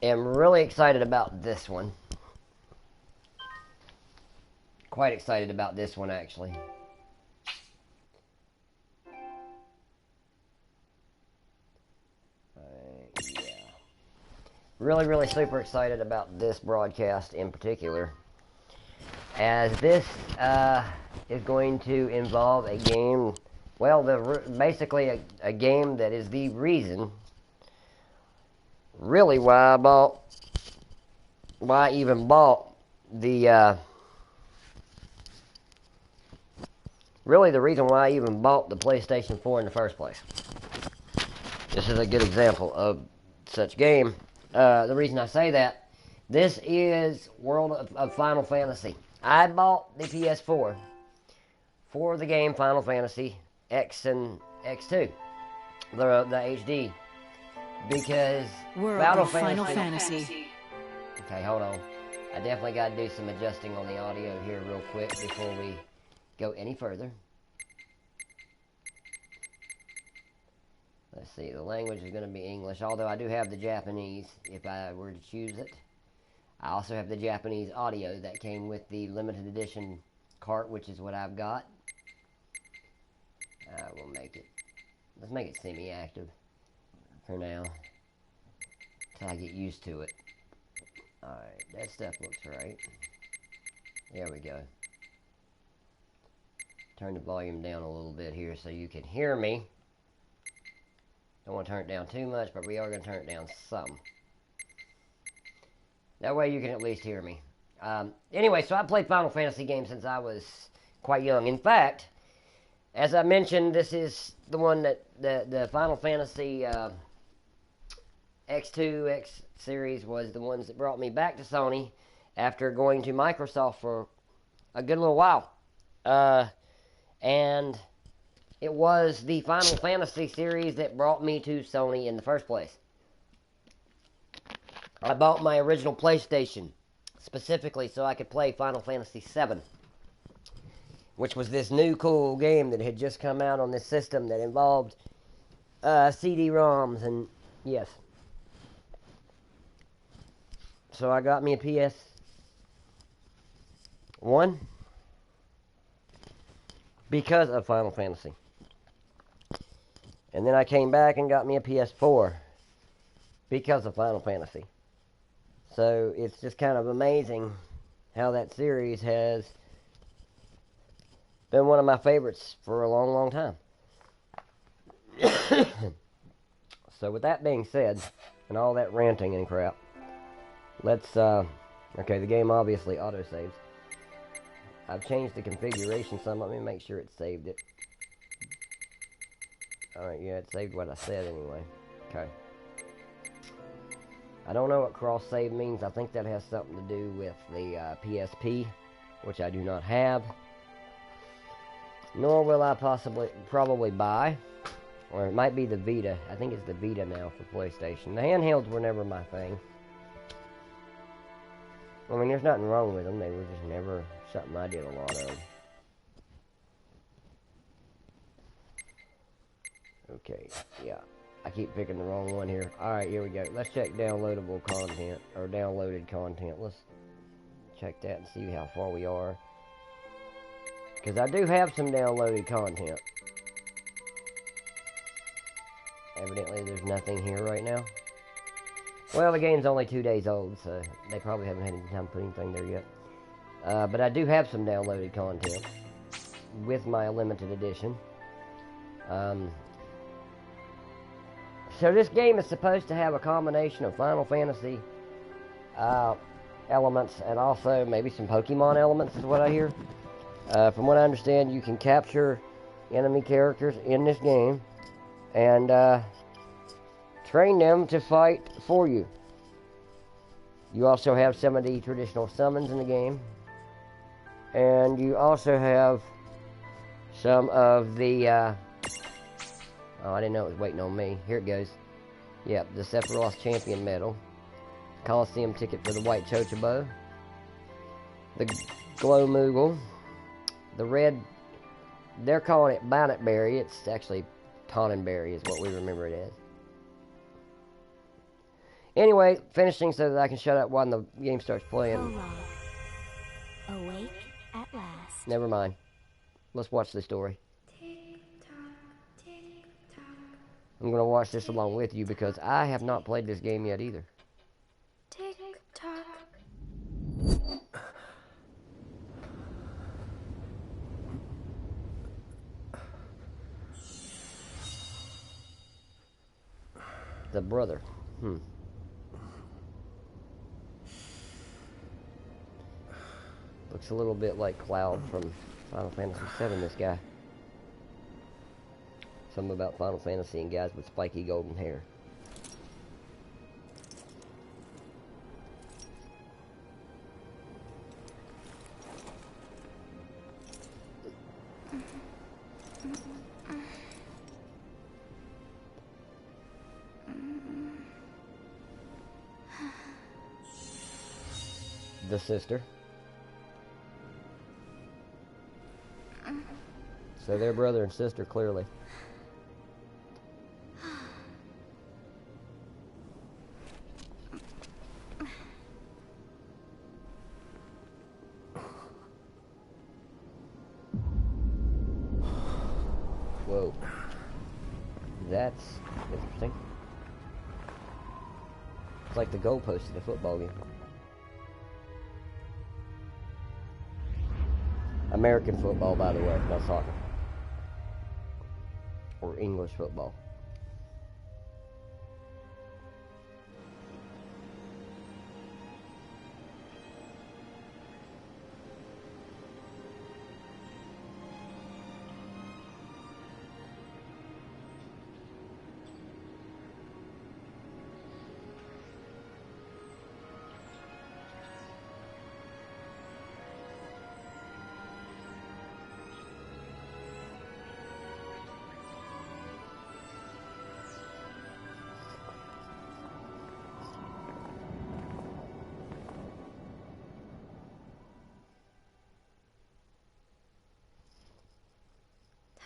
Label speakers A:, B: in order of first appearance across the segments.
A: am really excited about this one. Quite excited about this one, actually. Yeah. Really super excited about this broadcast in particular, as this is going to involve a game, well, basically a game that is the reason, really, why I even bought the, really the reason why I even bought the PlayStation 4 in the first place. This is a good example of such game. The reason I say that, this is World of Final Fantasy. I bought the PS4 for the game Final Fantasy X and X2, the HD, because
B: World of Final Fantasy.
A: Okay, hold on. I definitely got to do some adjusting on the audio here real quick before we go any further. Let's see, the language is going to be English, although I do have the Japanese if I were to choose it. I also have the Japanese audio that came with the limited edition cart, which is what I've got. Let's make it semi-active for now, until I get used to it. Alright, that stuff looks right. There we go. Turn the volume down a little bit here so you can hear me. Don't want to turn it down too much, but we are going to turn it down some. That way you can at least hear me. Anyway, so I played Final Fantasy games since I was quite young. In fact, as I mentioned, this is the one that the Final Fantasy X2, X series was the ones that brought me back to Sony after going to Microsoft for a good little while. And it was the Final Fantasy series that brought me to Sony in the first place. I bought my original PlayStation specifically so I could play Final Fantasy VII, which was this new cool game that had just come out on this system that involved CD-ROMs and yes. So I got me a PS1 because of Final Fantasy. And then I came back and got me a PS4 because of Final Fantasy. So it's just kind of amazing how that series has been one of my favorites for a long time. So with that being said, and all that ranting and crap, let's, okay, the game obviously auto-saves. I've changed the configuration some. Let me make sure it saved it. Alright, yeah, it saved what I said anyway. Okay. I don't know what cross-save means. I think that has something to do with the PSP, which I do not have. Nor will I probably buy. Or it might be the Vita. I think it's the Vita now for PlayStation. The handhelds were never my thing. I mean, there's nothing wrong with them. They were just never something I did a lot of. Okay, yeah. I keep picking the wrong one here. Alright, here we go. Let's check downloadable content, or downloaded content. Let's check that and see how far we are. Because I do have some downloaded content. Evidently there's nothing here right now. Well, the game's only 2 days old, so they probably haven't had any time to put anything there yet. But I do have some downloaded content with my limited edition. So this game is supposed to have a combination of Final Fantasy elements and also maybe some Pokemon elements is what I hear. From what I understand, you can capture enemy characters in this game and train them to fight for you. You also have some of the traditional summons in the game. And you also have some of the... oh, I didn't know it was waiting on me. Here it goes. Yep, the Sephiroth Champion Medal. Coliseum ticket for the White Chocobo. The Glow Moogle. The red... They're calling it Bonnet Berry. It's actually Tonenberry is what we remember it as. Anyway, finishing so that I can shut up while the game starts playing.
C: Prologue. Awake at last.
A: Never mind. Let's watch the story.
C: Tick-tock, tick-tock.
A: I'm going to watch this along with you because I have not played this game yet either.
C: Tick-tock.
A: The brother. Looks a little bit like Cloud from Final Fantasy VII, this guy. Something about Final Fantasy and guys with spiky golden hair. The sister. So they're brother and sister, clearly. Whoa. That's interesting. It's like the goalpost in a football game. American football, by the way, not soccer. Or English football.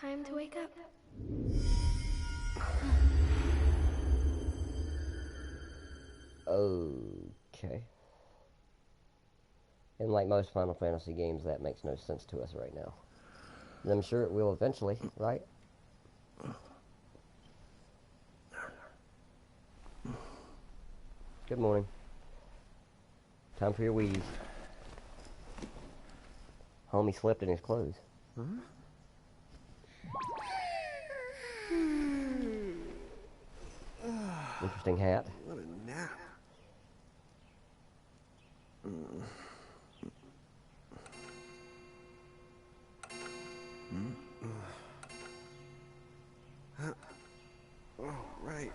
C: Time to wake up.
A: Okay. And like most Final Fantasy games, that makes no sense to us right now. And I'm sure it will eventually, right? Good morning. Time for your Wheaties. Homie slept in his clothes. Interesting hat.
D: What a nap. Oh, right.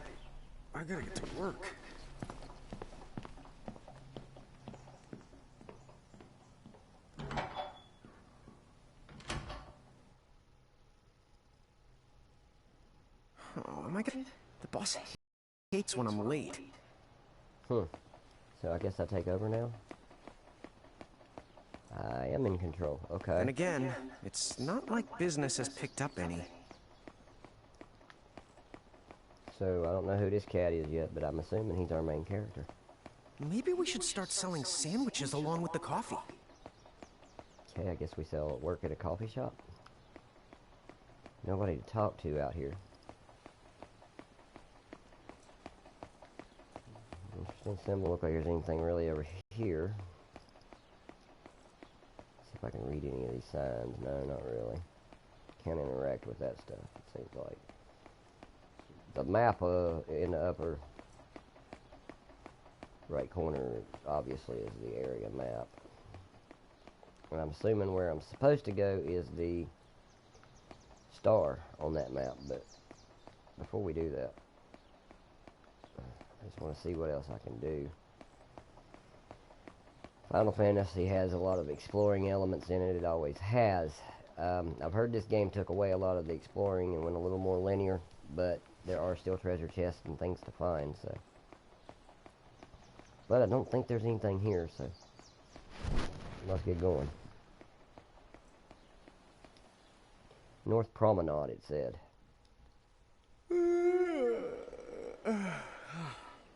D: I gotta get to work. Oh, am I gonna... The boss hates when I'm late.
A: So I guess I take over now? I am in control, okay.
D: And again, it's not like business has picked up any.
A: So I don't know who this cat is yet, but I'm assuming he's our main character.
D: Maybe we should start selling sandwiches along with the coffee.
A: Okay, I guess we work at a coffee shop. Nobody to talk to out here. Interesting symbol. Look like there's anything really over here. See if I can read any of these signs. No, not really. Can't interact with that stuff, it seems like. The map in the upper right corner obviously is the area map. And I'm assuming where I'm supposed to go is the star on that map, but before we do that, I just want to see what else I can do. Final Fantasy has a lot of exploring elements in it. It always has. I've heard this game took away a lot of the exploring and went a little more linear, but there are still treasure chests and things to find, so. But I don't think there's anything here, so let's get going. North Promenade, it said.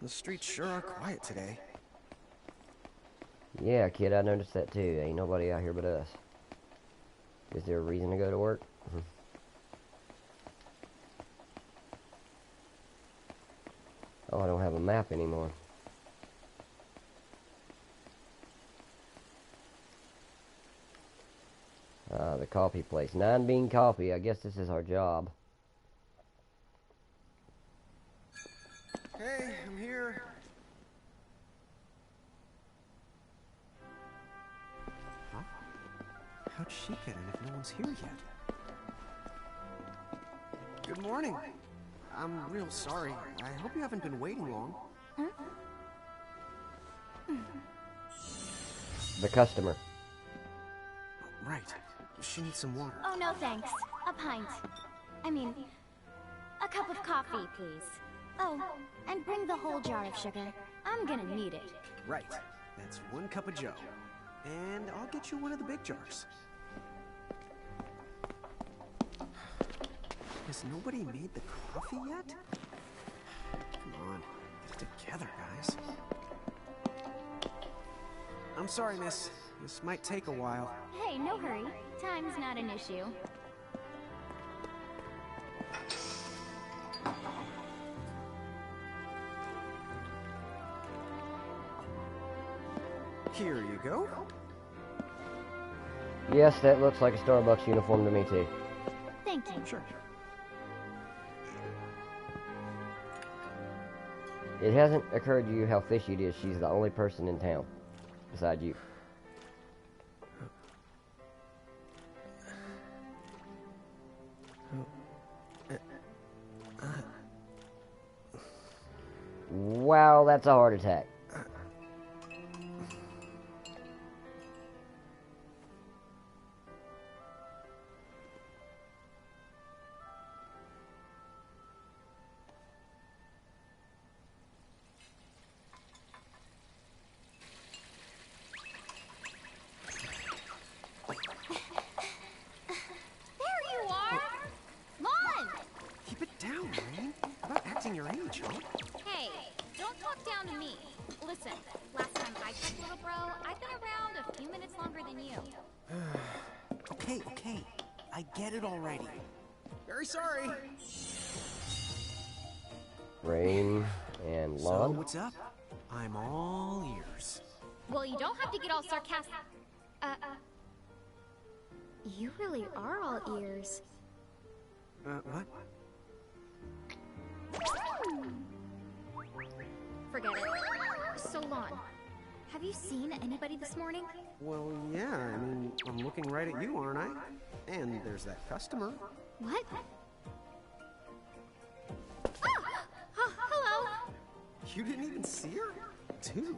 D: The streets sure are quiet today.
A: Yeah, kid, I noticed that too. Ain't nobody out here but us. Is there a reason to go to work? Oh, I don't have a map anymore. The coffee place. 9 Bean Coffee. I guess this is our job.
D: Hey, I'm here. Huh? How'd she get in if no one's here yet? Good morning. I'm real sorry. I hope you haven't been waiting long.
A: The customer.
D: Right. She needs some water.
C: Oh, no thanks. A pint. I mean, a cup of coffee, please. Oh, and bring the whole jar of sugar. I'm gonna need it.
D: Right. That's 1 cup of Joe. And I'll get you one of the big jars. Has nobody made the coffee yet? Come on, get it together, guys. I'm sorry, miss. This might take a while.
C: Hey, no hurry. Time's not an issue.
D: Here you go.
A: Yes, that looks like a Starbucks uniform to me too.
C: Thank you.
D: Sure.
A: It hasn't occurred to you how fishy it is. She's the only person in town beside you. Wow, that's a heart attack.
D: Keep it down, man. About acting your age, huh?
E: Hey, don't talk down to me. Listen, last time I checked, little bro, I've been around a few minutes longer than you.
D: Okay. I get it already. Very sorry.
A: Rain and
D: So,
A: Lon.
D: what's up? I'm all ears.
E: Well, you don't have to get all sarcastic.
C: You really are all ears.
D: What?
E: Forget it. So, Lon, have you seen anybody this morning?
D: Well, yeah, I mean, I'm looking right at you, aren't I? And there's that customer.
E: What? Hello.
D: You didn't even see her? Dude.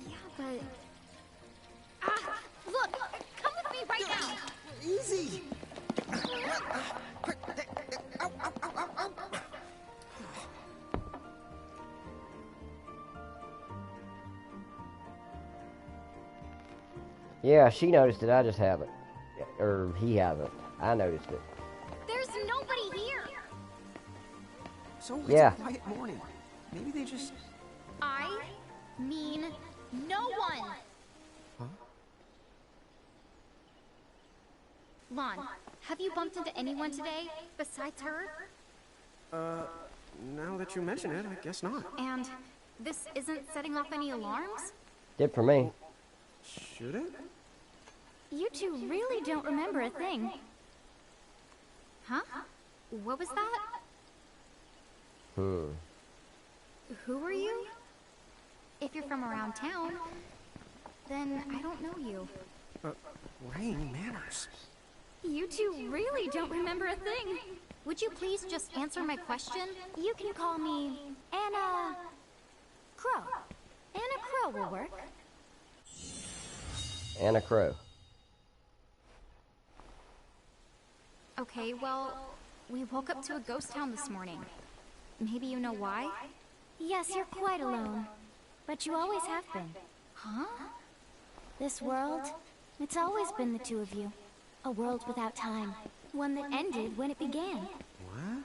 E: Yeah, but... look! Come with me right now!
D: Easy!
A: Yeah, she noticed it. I just haven't. Or he hasn't. I noticed it.
E: There's nobody here!
D: So it's
A: Yeah.
D: a quiet morning. Maybe they just...
E: I mean no one!
D: Huh?
E: Lon, have you bumped into anyone today besides her?
D: Now that you mention it, I guess not.
E: And this isn't setting off any alarms?
A: Did for me.
D: Should it?
C: You two really don't remember a thing.
E: Huh? What was that?
A: Hmm.
E: Who are you? If you're from around town, then I don't know you.
D: Rain manners.
C: You two really don't remember a thing.
E: Would you please just answer my question?
C: You can call me Anna Crow. Anna Crow will work.
A: Anna Crow.
E: Okay, well, we woke up to a ghost town this morning. Maybe you know why?
C: Yes, you're quite alone. But you always have been.
E: Huh?
C: This world, it's always been the two of you. A world without time. One that ended when it began.
D: What?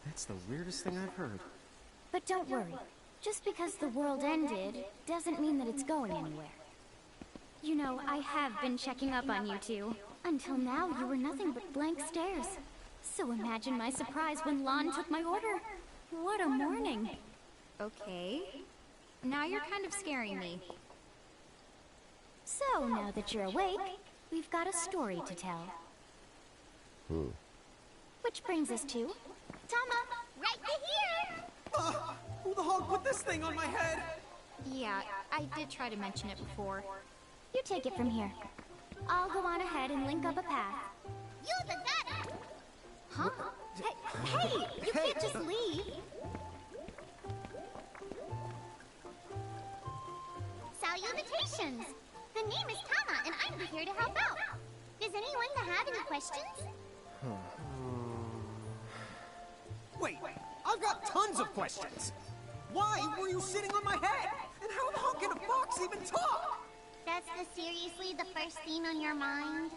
D: That's the weirdest thing I've heard.
C: But don't worry. Just because the world ended doesn't mean that it's going anywhere. You know, I have been checking up on you two. Until now, you were nothing but blank stares. So imagine my surprise when Lon took my order. What a morning.
E: Okay. Now you're kind of scaring me.
C: So, now that you're awake, we've got a story to tell. Which brings us to... Tama, right here!
D: Who the hell put this thing on my head?
E: Yeah, I did try to mention it before.
C: You take it from here. I'll go on ahead and link up a path.
E: You the gotta! Huh? Hey, you can't just leave.
C: Salutations! The name is Tama, and I'm here to help out. Does anyone have any questions?
D: Wait, I've got tons of questions. Why were you sitting on my head? And how the hell can a fox even talk?
C: That's seriously the first thing on your mind?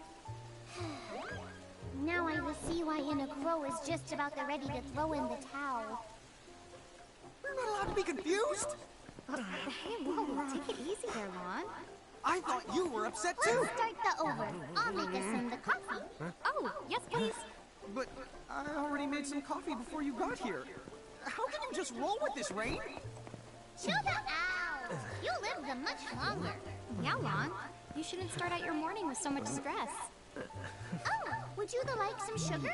C: Now I will see why Inna Crow is just about ready to throw in the towel.
D: We're not allowed to be confused.
E: Hey, whoa, take it easy there, Lon.
D: I thought you were upset too.
C: Let's start the over. I'll make us some the coffee.
E: Oh, yes, please.
D: But I already made some coffee before you got here. How can you just roll with this, Rain?
C: Chill the out. You lived a much longer.
E: Yeah, Lon. You shouldn't start out your morning with so much stress.
C: Oh, would you like some sugar?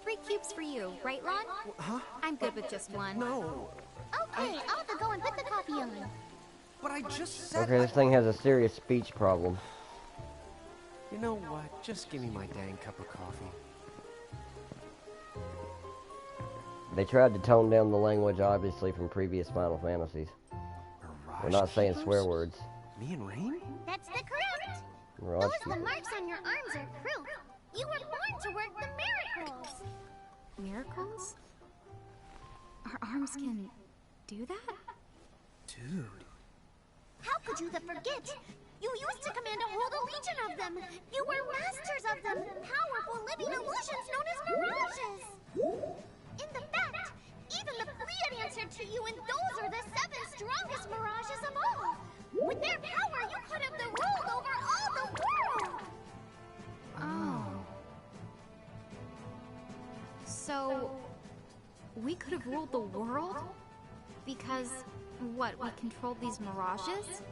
E: 3 cubes for you, right, Lon?
D: Huh?
E: I'm good with just one.
D: No.
C: Okay, I'll have to go and put the coffee on.
D: But I just said...
A: Okay, this thing has a serious speech problem.
D: You know what? Just give me my dang cup of coffee.
A: They tried to tone down the language, obviously, from previous Final Fantasies. They're not saying swear words.
D: Me and Rain?
C: That's the correct.
A: Mirage
C: Those
A: Keeper.
C: the marks on your arms are proof. You were born to work the miracles.
E: Miracles? Our arms can do that?
D: Dude.
C: How could you forget? You used to command a whole legion of them. You were masters of them, powerful living illusions known as mirages. In the fact, even the Fleet answered to you, and those are the 7 strongest mirages of all. With their power, you could have ruled over all the world.
E: Oh. So, we could have ruled the world? Because, what, we controlled these mirages?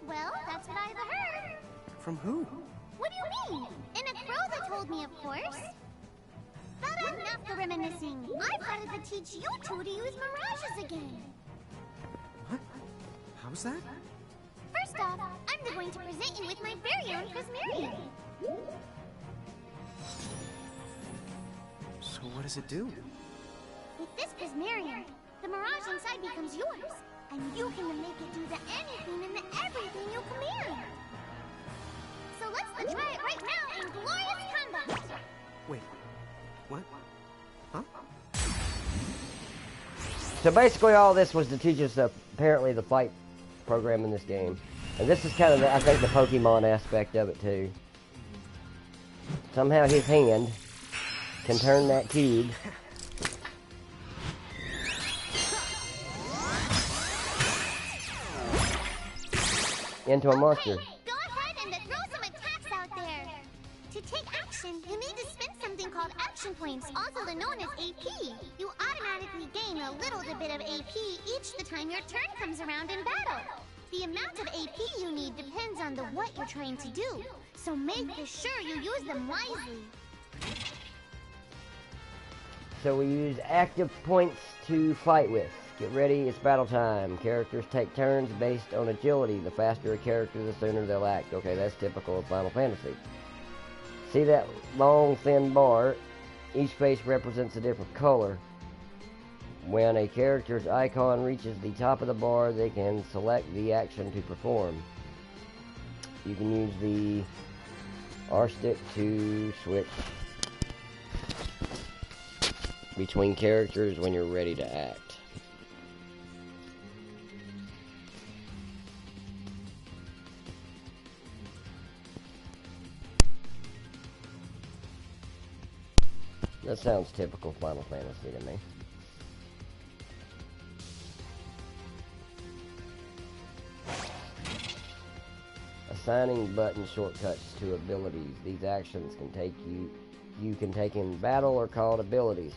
C: Well, that's what I've heard.
D: From who?
C: What do you mean? In a crow that told me, of course. But enough the reminiscing. I've got to teach you two to use mirages again.
D: What? How's that?
C: First off, I'm going to present you with my very own Prismarium.
D: So what does it do?
C: With this Prismarium, the mirage inside becomes yours, and you can make it do the anything and the everything you command. So let's try it right now in glorious combat.
D: Wait. What? Huh?
A: So basically all this was to teach us apparently the fight program in this game. And this is kind of, I think, the Pokemon aspect of it too. Somehow his hand can turn that cube into a monster.
C: Okay, go ahead and throw some attacks out there. To take action, you need to spend something called action points, also known as AP. You automatically gain a little bit of AP each the time your turn comes around in battle. The amount of AP you need depends on what you're trying to do, so make sure you use them wisely.
A: So we use active points to fight with. Get ready, it's battle time. Characters take turns based on agility. The faster a character, the sooner they'll act. Okay, that's typical of Final Fantasy. See that long, thin bar? Each face represents a different color. When a character's icon reaches the top of the bar, they can select the action to perform. You can use the R stick to switch between characters when you're ready to act. That sounds typical Final Fantasy to me. assigning button shortcuts to abilities. These actions can take you can take in battle or called abilities.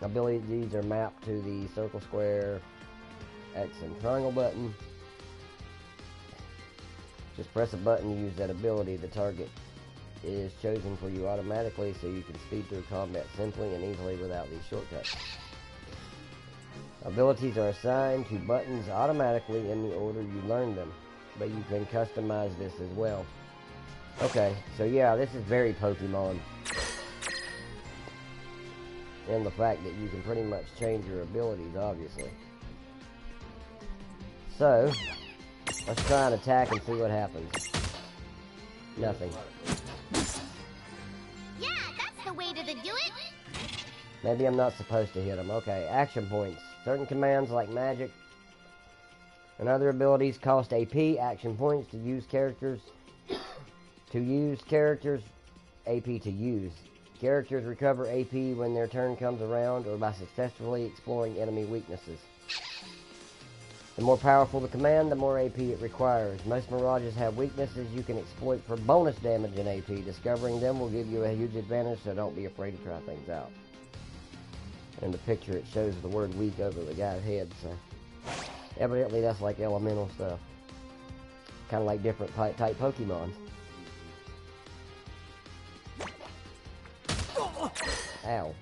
A: Abilities are mapped to the circle, square, X, and triangle button. Just press a button to use that ability. The target is chosen for you automatically, so you can speed through combat simply and easily without these shortcuts. Abilities are assigned to buttons automatically in the order you learn them, but you can customize this as well. Okay, so yeah, this is very Pokemon. And the fact that you can pretty much change your abilities, obviously. So, let's try an attack and see what happens. Nothing.
C: Yeah, that's the way to do it.
A: Maybe I'm not supposed to hit him. Okay, action points. Certain commands like magic and other abilities cost AP action points to use characters. AP to use. Characters recover AP when their turn comes around or by successfully exploring enemy weaknesses. The more powerful the command, the more AP it requires. Most Mirages have weaknesses you can exploit for bonus damage in AP. Discovering them will give you a huge advantage, so don't be afraid to try things out. In the picture it shows the word weak over the guy's head, so evidently that's like elemental stuff. Kind of like different type Pokemon. Ow.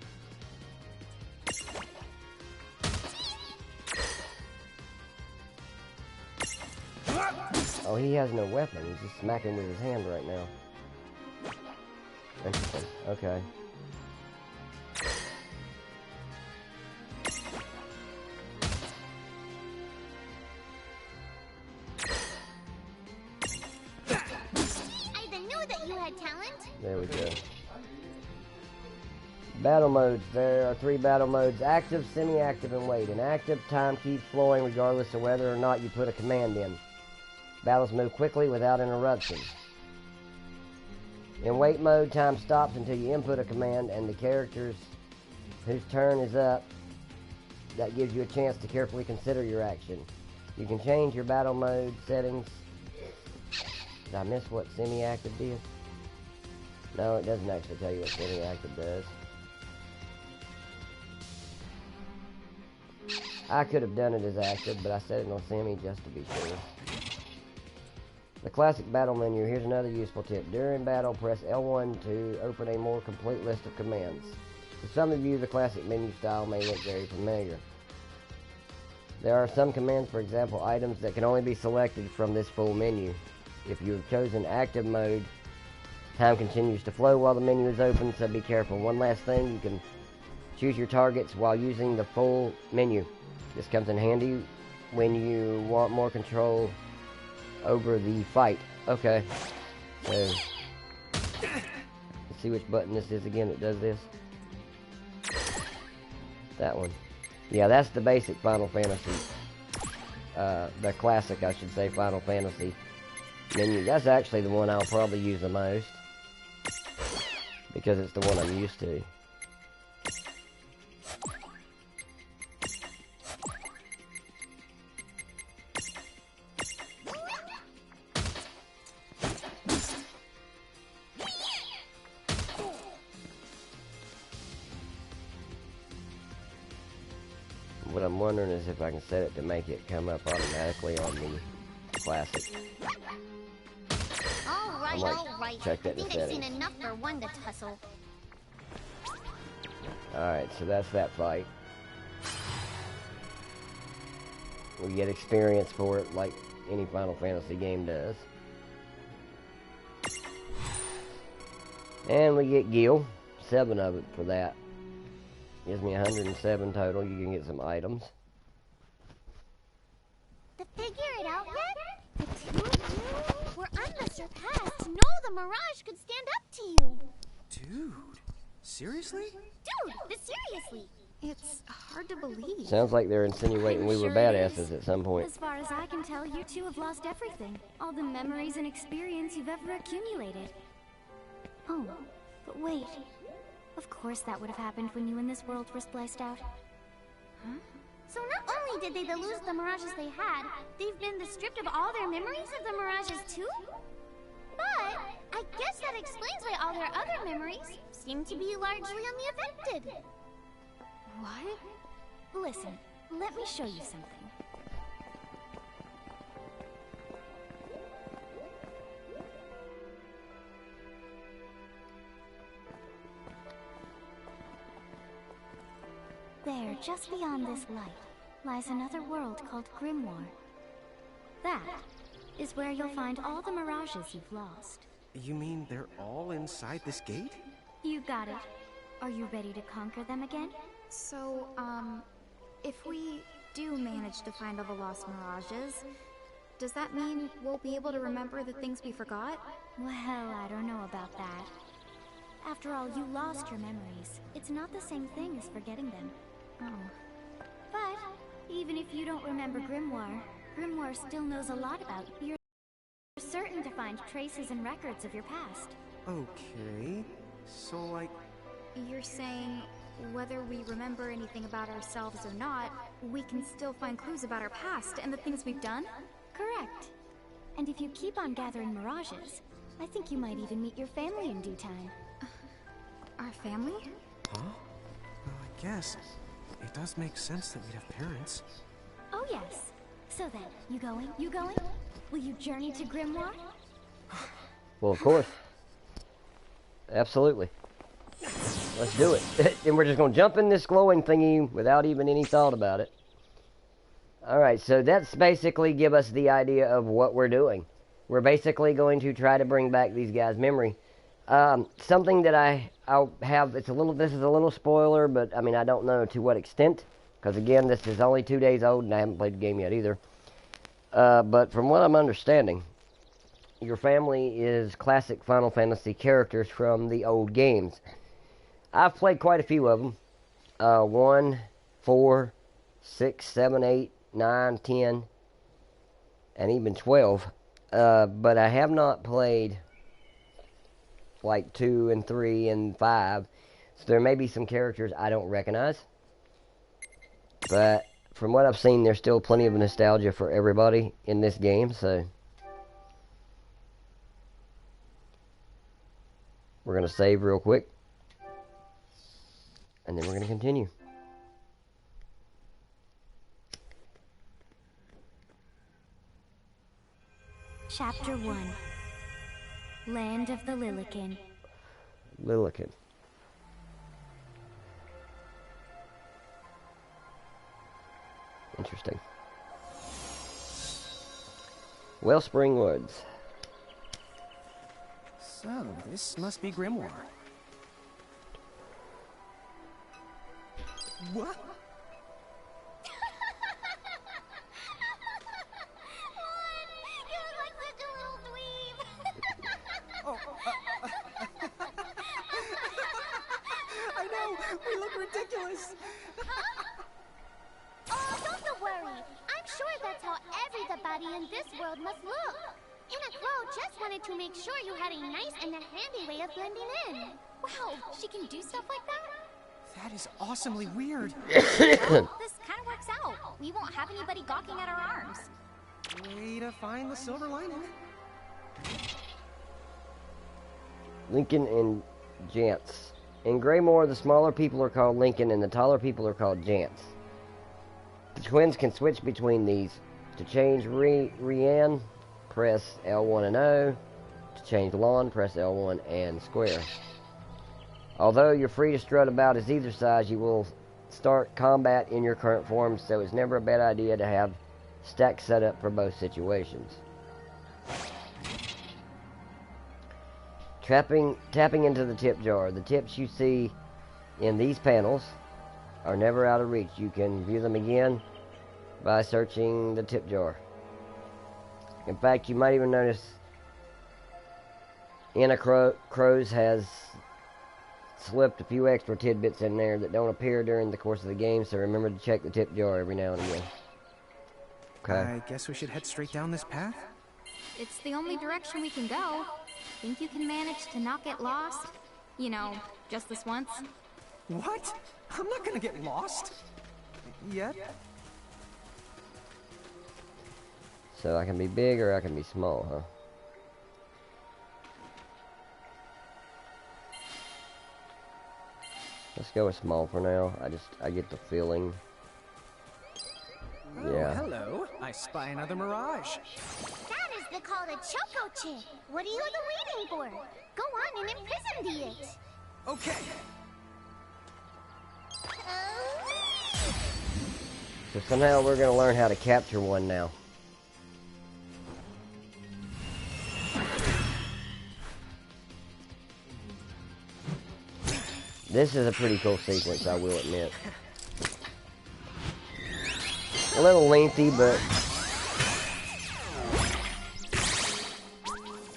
A: Oh, he has no weapon. He's just smacking with his hand right now. Interesting. Okay.
C: I knew that you had talent.
A: There we go. Battle modes. There are 3 battle modes: active, semi-active, and wait. In active, time keeps flowing regardless of whether or not you put a command in. Battles move quickly without interruption. In wait mode, time stops until you input a command, and the characters whose turn is up, that gives you a chance to carefully consider your action. You can change your battle mode settings. Did I miss what semi-active did? No, it doesn't actually tell you what semi-active does. I could have done it as active, but I set it on semi just to be sure. The classic battle menu. Here's another useful tip. During battle, press L1 to open a more complete list of commands. To some of you, the classic menu style may look very familiar. There are some commands, for example, items that can only be selected from this full menu. If you have chosen active mode, time continues to flow while the menu is open, so be careful. One last thing, you can choose your targets while using the full menu. This comes in handy when you want more control over the fight. Okay, so let's see which button this is again that does this. That one. Yeah, that's the basic Final Fantasy. The classic, I should say, Final Fantasy menu. That's actually the one I'll probably use the most, because it's the one I'm used to. What I'm wondering is if I can set it to make it come up automatically on the classic.
C: Alright.
A: Check that
C: I
A: in
C: think I've
A: settings.
C: seen enough for one to tussle.
A: Alright, so that's that fight. We get experience for it like any Final Fantasy game does. And we get Gil. 7 of it for that. Gives me 107 total. You can get some items.
C: To figure it out yet? The two of you were unsurpassed. No, the Mirage could stand up to you.
D: Dude, seriously?
C: Dude, seriously.
E: It's hard to believe.
A: Sounds like they're insinuating we were
B: Sure it
A: badasses
B: is.
A: at some point.
B: As far as I can tell, you two have lost everything. All the memories and experience you've ever accumulated. Oh, but wait. Of course that would have happened when you and this world were spliced out. Huh?
C: So not only did they lose the mirages they had, they've been stripped of all their memories of the mirages too? But I guess that explains why all their other memories seem to be largely unaffected.
B: What? Listen, let me show you something. There, just beyond this light, lies another world called Grimoire. That is where you'll find all the mirages you've lost.
D: You mean they're all inside this gate?
B: You got it. Are you ready to conquer them again?
E: So, if we do manage to find all the lost mirages, does that mean we'll be able to remember the things we forgot?
B: Well, I don't know about that. After all, you lost your memories. It's not the same thing as forgetting them.
E: Oh.
B: But even if you don't remember Grimoire, Grimoire still knows a lot about you. You're certain to find traces and records of your past.
D: Okay, so like...
E: You're saying whether we remember anything about ourselves or not, we can still find clues about our past and the things we've done?
B: Correct. And if you keep on gathering mirages, I think you might even meet your family in due time.
E: Our family?
D: Huh? Well, I guess it does make sense that we'd have parents.
B: Oh yes. So then, you going? You going? Will you journey to Grimoire?
A: Well, of course. Absolutely. Let's do it. And we're just going to jump in this glowing thingy without even any thought about it. Alright, so that's basically give us the idea of what we're doing. We're basically going to try to bring back these guys' memory. Something that I'll have, this is a little spoiler, but I mean, I don't know to what extent. Because again, this is only 2 days old and I haven't played the game yet either. But from what I'm understanding, your family is classic Final Fantasy characters from the old games. I've played quite a few of them. 1, 4, 6, 7, 8, 9, 10, and even 12. But I have not played like 2 and 3 and 5. So there may be some characters I don't recognize. But from what I've seen, there's still plenty of nostalgia for everybody in this game, so we're going to save real quick. And then we're going to continue.
B: Chapter 1. Land of the Lilikin.
A: Lilikin. Interesting. Wellspring Woods.
D: So, this must be Grimoire. What?
C: What? You look like such a little dweeb.
D: Oh, I know! We look ridiculous!
C: Oh, don't worry. I'm sure that's how everybody in this world must look. Anna Crow just wanted to make sure you had a nice and a handy way of blending in.
E: Wow, she can do stuff like that?
D: That is awesomely weird.
E: This kind of works out. We won't have anybody gawking at our arms.
D: Way to find the silver lining.
A: Lincoln and Jance. In Grimoire, the smaller people are called Lincoln and the taller people are called Jance. The twins can switch between these. To change Rian, press L1 and O. To change Lawn, press L1 and square. Although you're free to strut about as either size, you will start combat in your current form, so it's never a bad idea to have stacks set up for both situations. Tapping into the tip jar. The tips you see in these panels are never out of reach. You can view them again by searching the tip jar. In fact, you might even notice Anna Crow's has slipped a few extra tidbits in there that don't appear during the course of the game, so remember to check the tip jar every now and again. Okay.
D: I guess we should head straight down this path?
E: It's the only direction we can go. Think you can manage to not get lost? You know, just this once?
D: What? I'm not gonna get lost. Yet?
A: So I can be big or I can be small, huh? Let's go with small for now. I get the feeling.
D: Oh,
A: Yeah.
D: hello. I spy another mirage.
C: That is called a Choco Chick. What are you waiting for? Go on and imprison the it.
D: Okay.
A: So somehow we're gonna learn how to capture one now. This is a pretty cool sequence, I will admit. A little lengthy, but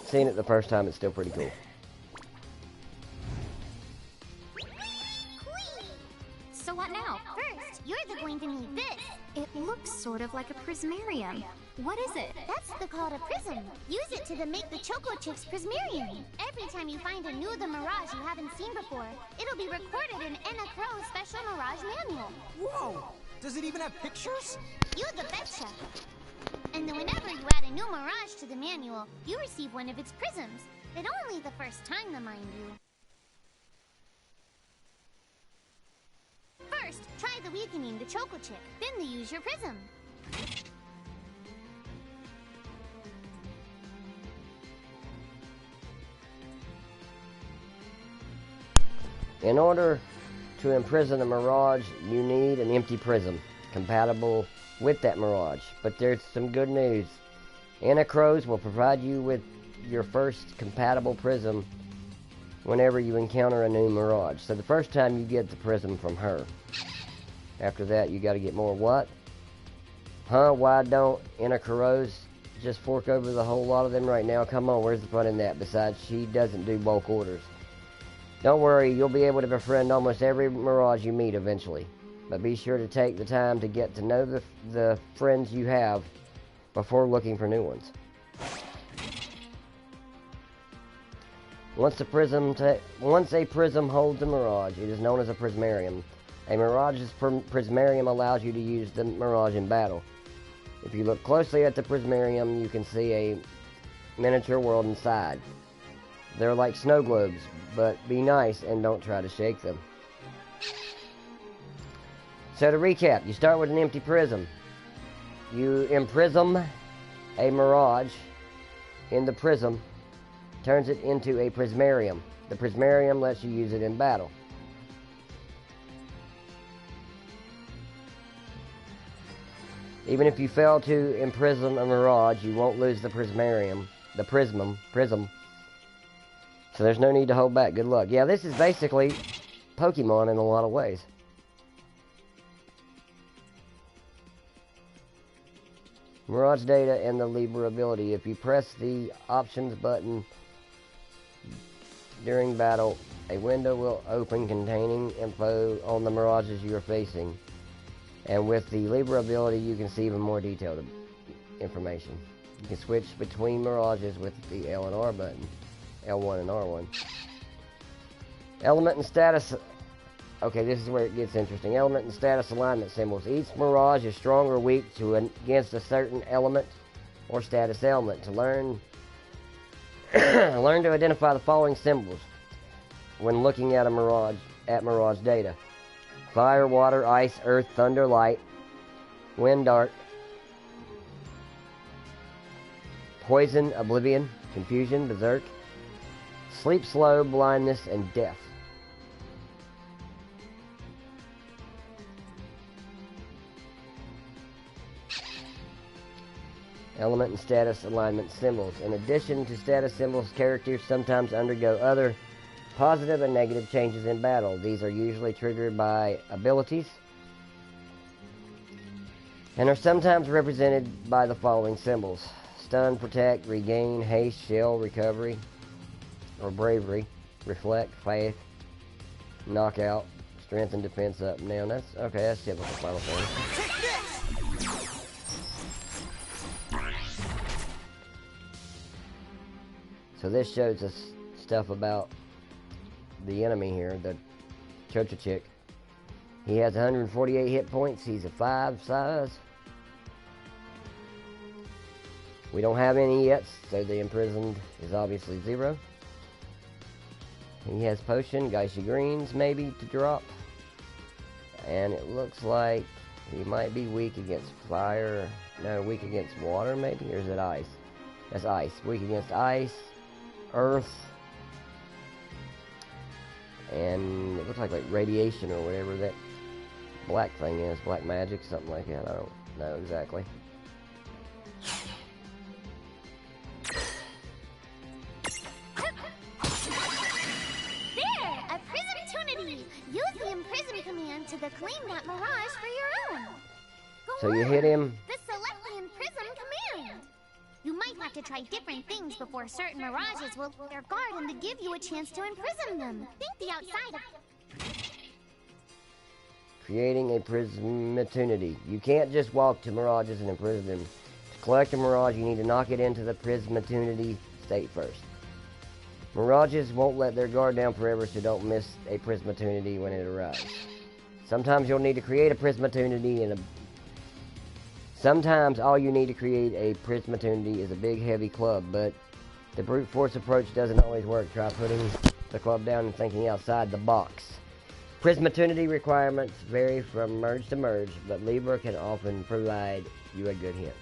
A: seeing it the first time, it's still pretty cool.
C: So what now? First, you're going to need this.
E: It looks sort of like a prismarium. What is it?
C: That's called a prism. Use it to make the Choco Chick's prismarium. Every time you find a new the Mirage you haven't seen before, it'll be recorded in Enna Crow's special Mirage manual.
D: Whoa! Does it even have pictures?
C: You the betcha. And then whenever you add a new Mirage to the manual, you receive one of its prisms. But only the first time, mind you. First, try the weakening the Choco Chick, then use your prism.
A: In order to imprison a Mirage, you need an empty prism compatible with that Mirage. But there's some good news. Enna Crows will provide you with your first compatible prism whenever you encounter a new Mirage. So the first time you get the prism from her. After that, you got to get more what? Huh? Why don't Enna Crows just fork over the whole lot of them right now? Come on, where's the fun in that? Besides, she doesn't do bulk orders. Don't worry, you'll be able to befriend almost every Mirage you meet eventually. But be sure to take the time to get to know the friends you have before looking for new ones. Once a prism holds a Mirage, it is known as a prismarium. A Mirage's prismarium allows you to use the Mirage in battle. If you look closely at the prismarium, you can see a miniature world inside. They're like snow globes, but be nice and don't try to shake them. So to recap, you start with an empty prism. You imprison a Mirage in the prism, turns it into a prismarium. The prismarium lets you use it in battle. Even if you fail to imprison a Mirage, you won't lose the prismarium, the prism. So there's no need to hold back. Good luck. Yeah, this is basically Pokemon in a lot of ways. Mirage data and the Libra ability. If you press the options button during battle, a window will open containing info on the Mirages you are facing. And with the Libra ability, you can see even more detailed information. You can switch between Mirages with the L and R button. L1 and R1. Element and status. Okay, this is where it gets interesting. Element and status alignment symbols. Each Mirage is strong or weak against a certain element or status element. To learn to identify the following symbols when looking at Mirage data: fire, water, ice, earth, thunder, light, wind, dark, poison, oblivion, confusion, berserk, sleep, slow, blindness, and death. Element and status alignment symbols. In addition to status symbols, characters sometimes undergo other positive and negative changes in battle. These are usually triggered by abilities and are sometimes represented by the following symbols: stun, protect, regain, haste, shell, recovery, or bravery, reflect, faith, knockout, strength and defense up and down. That's okay, that's typical Final Fantasy. So this shows us stuff about the enemy here, the Choco Chick. He has 148 hit points. He's a 5 size. We don't have any yet, so the imprisoned is obviously 0. He has potion, Geisha Greens maybe to drop. And it looks like he might be weak against fire. No, weak against water maybe? Or is it ice? That's ice. Weak against ice, earth, and it looks like radiation or whatever that black thing is. Black magic, something like that. I don't know exactly.
C: Use the imprison command to claim that mirage for your own.
A: So you hit him.
C: The select the imprison command. You might have to try different things before certain mirages will their guard and to give you a chance to imprison them. Think the outside of...
A: Creating a prismatunity. You can't just walk to mirages and imprison them. To collect a mirage, you need to knock it into the prismatunity state first. Mirages won't let their guard down forever, so don't miss a prismatunity when it arrives. Sometimes you'll need to create a prismatunity Sometimes all you need to create a prismatunity is a big heavy club, but the brute force approach doesn't always work. Try putting the club down and thinking outside the box. Prismatunity requirements vary from merge to merge, but Libra can often provide you a good hint.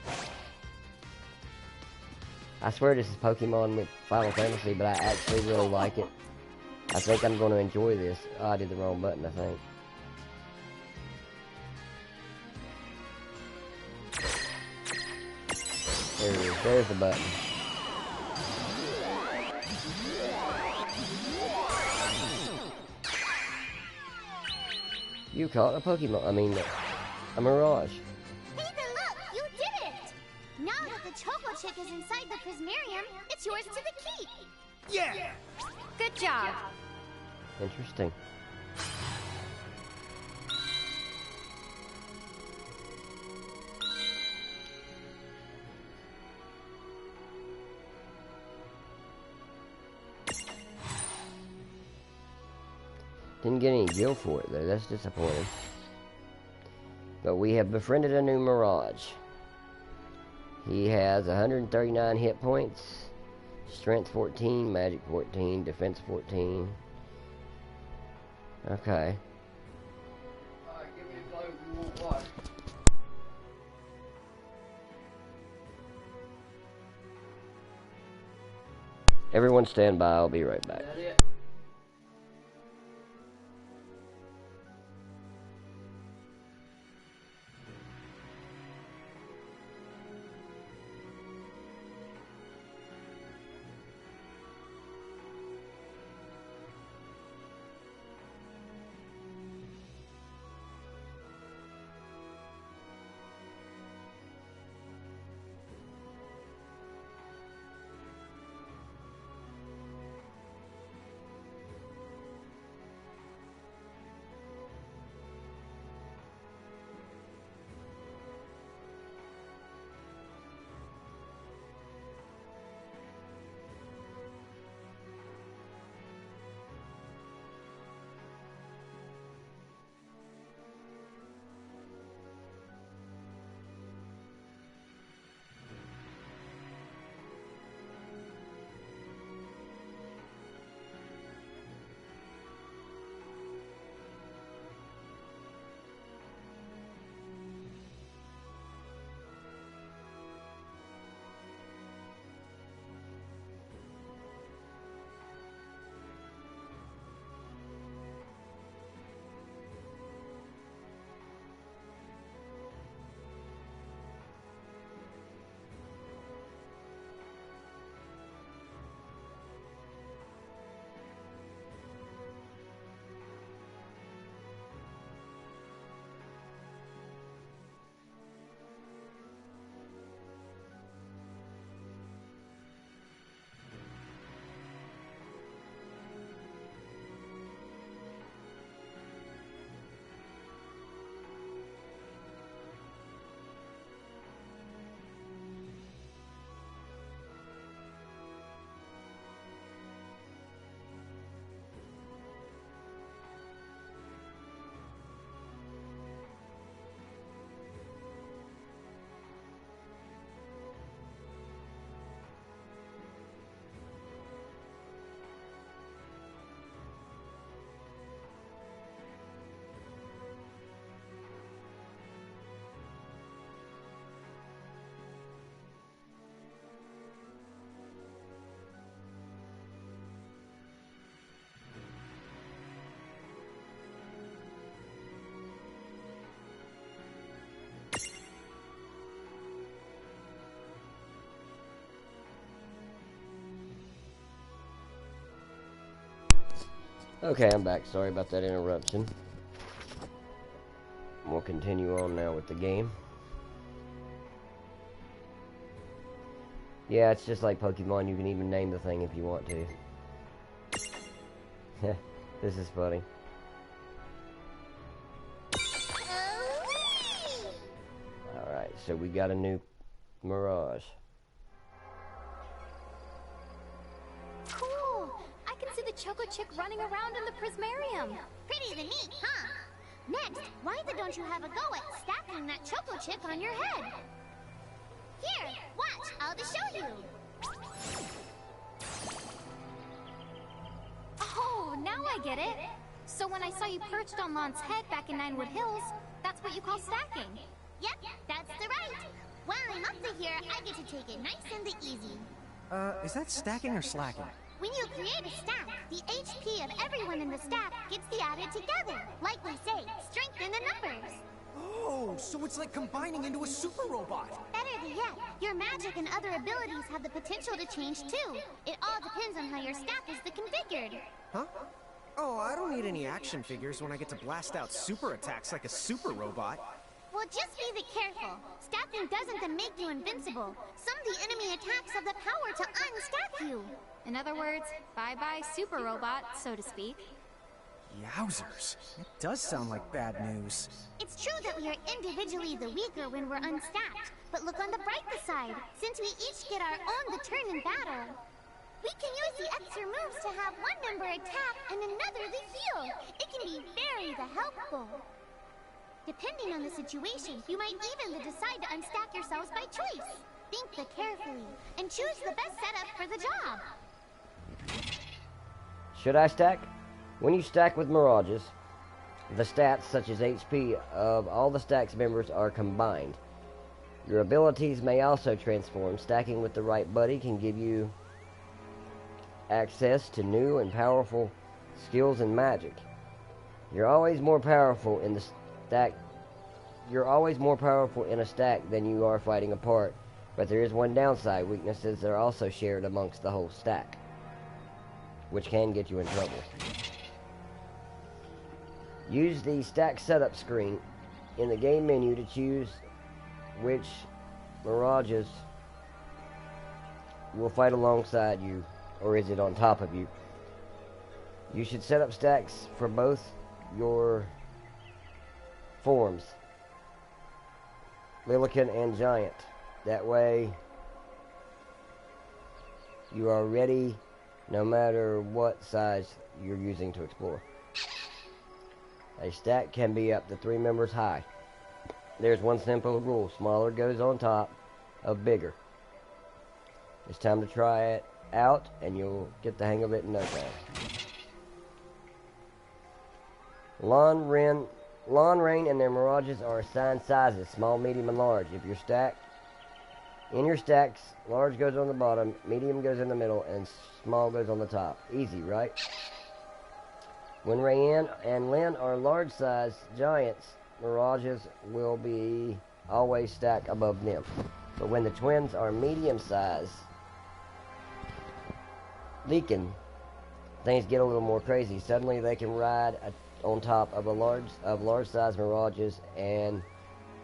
A: I swear this is Pokemon with Final Fantasy, but I actually really like it. I think I'm going to enjoy this. Oh, I did the wrong button, I think. There it is. There's the button. You caught a Pokemon. I mean, a Mirage.
C: Ethan, look! You did it! Now that the Choco Chick is inside the Prismarium, it's yours to the keep!
D: Yeah!
E: Good job.
A: Interesting. Didn't get any gil for it though, that's disappointing. But we have befriended a new Mirage. He has 139 hit points, strength 14, magic 14, defense 14. Okay. Alright, give me a blow if you want water. Everyone stand by, I'll be right back. Okay, I'm back. Sorry about that interruption. We'll continue on now with the game. Yeah, it's just like Pokemon. You can even name the thing if you want to. This is funny. Alright, so we got a new Mirage.
B: Cool! I can see the Choco Chick running around in the Prismarium.
C: Pretty neat, huh? Next, why don't you have a go at stacking that Choco Chick on your head? Here, watch, I'll just show you.
B: Oh, now I get it. So when I saw you perched on Lon's head back in Ninewood Hills, that's what you call stacking.
C: Yep, that's the right. While I'm up to here, I get to take it nice and easy.
D: Is that stacking or slacking?
C: When you create a stack, the HP of everyone in the stack gets added together. Like we say, strengthen the numbers.
D: Oh, so it's like combining into a super robot.
C: Better yet, your magic and other abilities have the potential to change too. It all depends on how your stack is configured.
D: Huh? Oh, I don't need any action figures when I get to blast out super attacks like a super robot.
C: Well, just be careful. Stacking doesn't make you invincible. Some of the enemy attacks have the power to unstack you.
B: In other words, bye-bye super robot, so to speak.
D: Yowzers. It does sound like bad news.
C: It's true that we are individually the weaker when we're unstacked. But look on the brighter side. Since we each get our own turn in battle, we can use the extra moves to have one member attack and another to heal. It can be very helpful. Depending on the situation, you might even decide to unstack yourselves by choice. Think carefully and choose the best setup for the job.
A: Should I stack? When you stack with Mirages, the stats such as HP of all the stack's members are combined. Your abilities may also transform. Stacking with the right buddy can give you access to new and powerful skills and magic. You're always more powerful in a stack than you are fighting apart, but there is one downside. Weaknesses that are also shared amongst the whole stack, which can get you in trouble. Use the stack setup screen in the game menu to choose which Mirages will fight alongside you, or is it on top of you. You should set up stacks for both your forms, Lilican and Giant. That way you are ready no matter what size you're using to explore. A stack can be up to 3 members high. There's one simple rule. Smaller goes on top of bigger. It's time to try it out and you'll get the hang of it in no time. Lawn, Rain, and their Mirages are assigned sizes, small, medium, and large. If you're stacked, in your stacks, large goes on the bottom, medium goes in the middle, and small goes on the top. Easy, right? When Rayanne and Lynn are large-sized giants, Mirages will be always stacked above them. But when the twins are medium-sized, Leakin, things get a little more crazy. Suddenly they can ride on top of large-sized Mirages and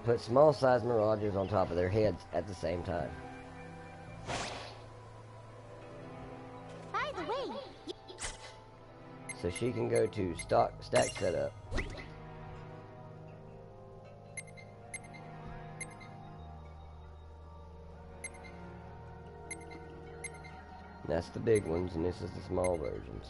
A: put small-sized Mirages on top of their heads at the same time.
C: By the way,
A: So she can go to stack setup. That's the big ones, and this is the small versions.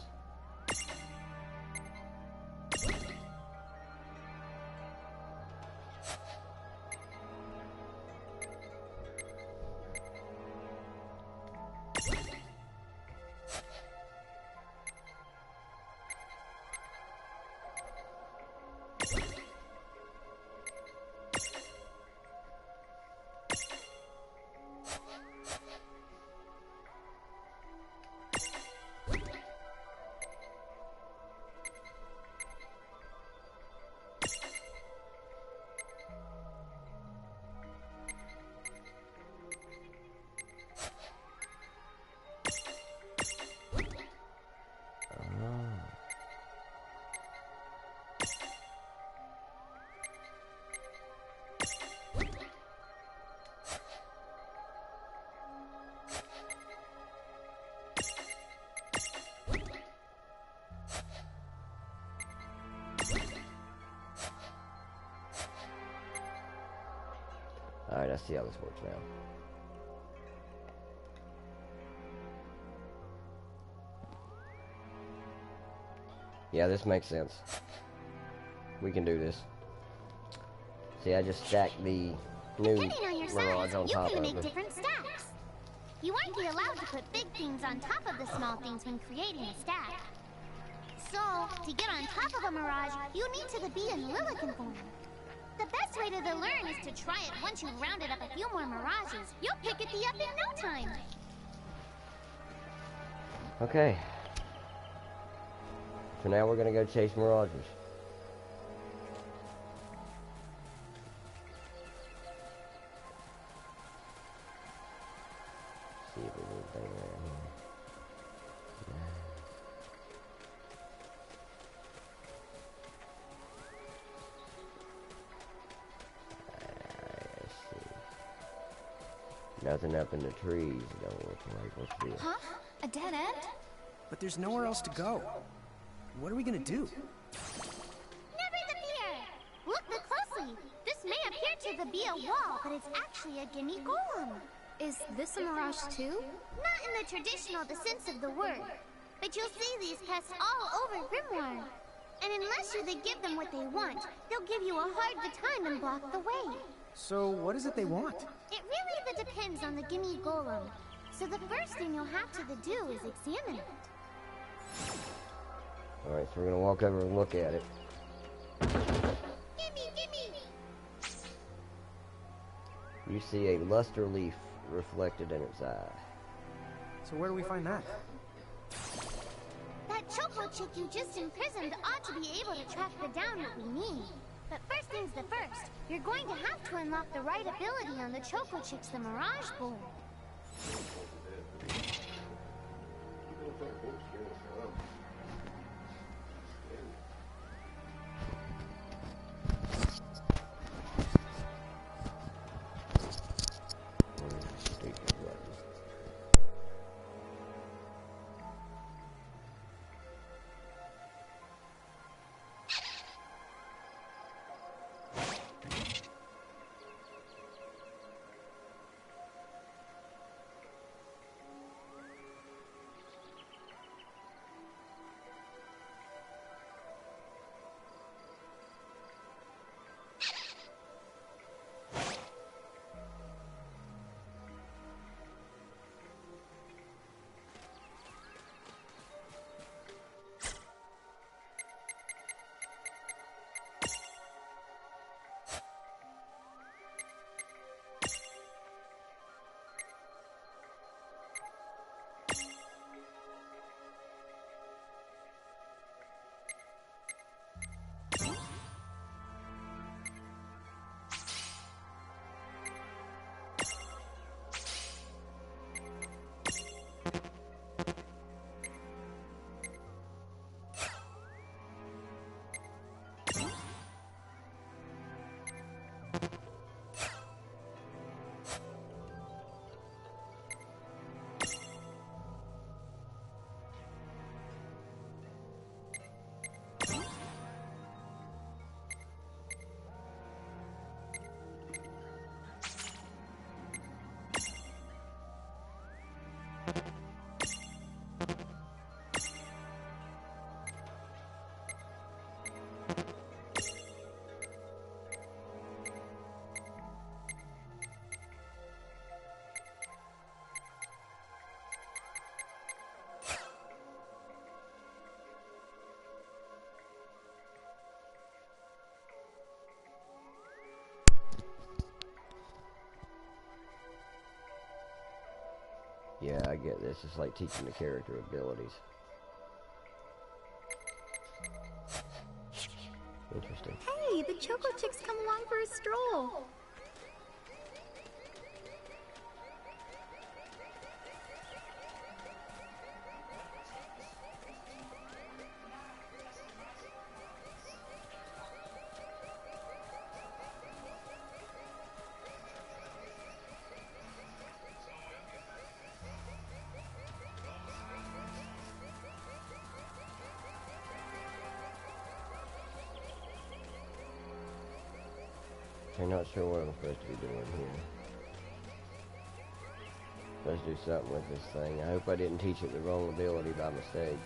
A: Alright, I see how this works now. Yeah, this makes sense. We can do this. See, I just stacked the new
C: Depending on your
A: Mirage
C: size,
A: on
C: you
A: top
C: can
A: of
C: make
A: it.
C: different stacks. You won't be allowed to put big things on top of the small things when creating a stack. So, to get on top of a Mirage, you need to be in Lilican form. The best way to learn is to try it once you've rounded up a few more Mirages. You'll pick it up in no time.
A: Okay. So now we're gonna go chase Mirages. See if there's anything around here. Let's see. Nothing up in the trees. Don't look like. What's this?
E: Huh? A dead end?
D: But there's nowhere else to go. What are we gonna do?
C: Never the fear! Look closely. This may appear to be a wall, but it's actually a gimme golem.
E: Is this a mirage too?
C: Not in the traditional sense of the word, but you'll see these pests all over Grimoire. And unless you give them what they want, they'll give you a hard time and block the way.
D: So what is it they want?
C: It really depends on the gimme golem. So the first thing you'll have to do is examine it.
A: Alright, so we're gonna walk over and look at it.
C: Gimme!
A: You see a luster leaf reflected in its eye.
D: So where do we find that?
C: That Choco chick you just imprisoned ought to be able to track down what we need. But first things the first, you're going to have to unlock the right ability on the Choco chick's the Mirage board.
A: Yeah, I get this. It's like teaching the character abilities. Interesting.
E: Hey, the Choco Chick's come along for a stroll.
A: Actually, not sure what I'm supposed to be doing here. Let's do something with this thing. I hope I didn't teach it the wrong ability by mistake.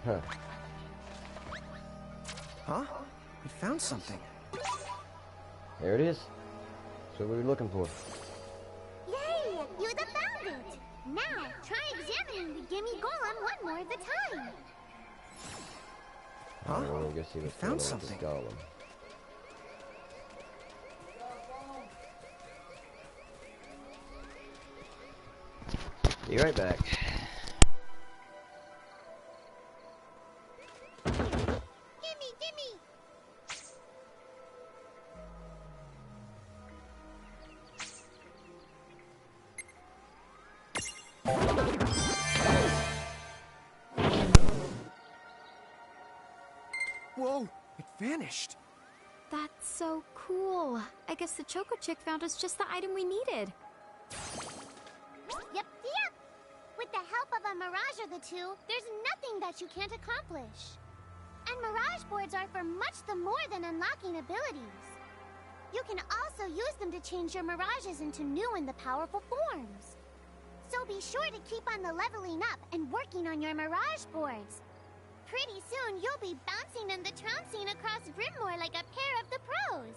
A: Huh.
D: Huh? We found something.
A: There it is. That's what we were looking for.
C: Yay! You found it! Now, try examining the Gimme Golem one more at a time.
D: Huh?
A: We're gonna go see what's going on with this golem. Be right back.
C: Gimme!
D: Whoa! It vanished.
E: That's so cool. I guess the Choco Chick found us just the item we needed.
C: Yep. With the help of a Mirage or the two, there's nothing that you can't accomplish. And Mirage boards are for much the more than unlocking abilities. You can also use them to change your Mirages into new and the powerful forms. So be sure to keep on the leveling up and working on your Mirage boards. Pretty soon you'll be bouncing and the trouncing across Grimmoor like a pair of the pros.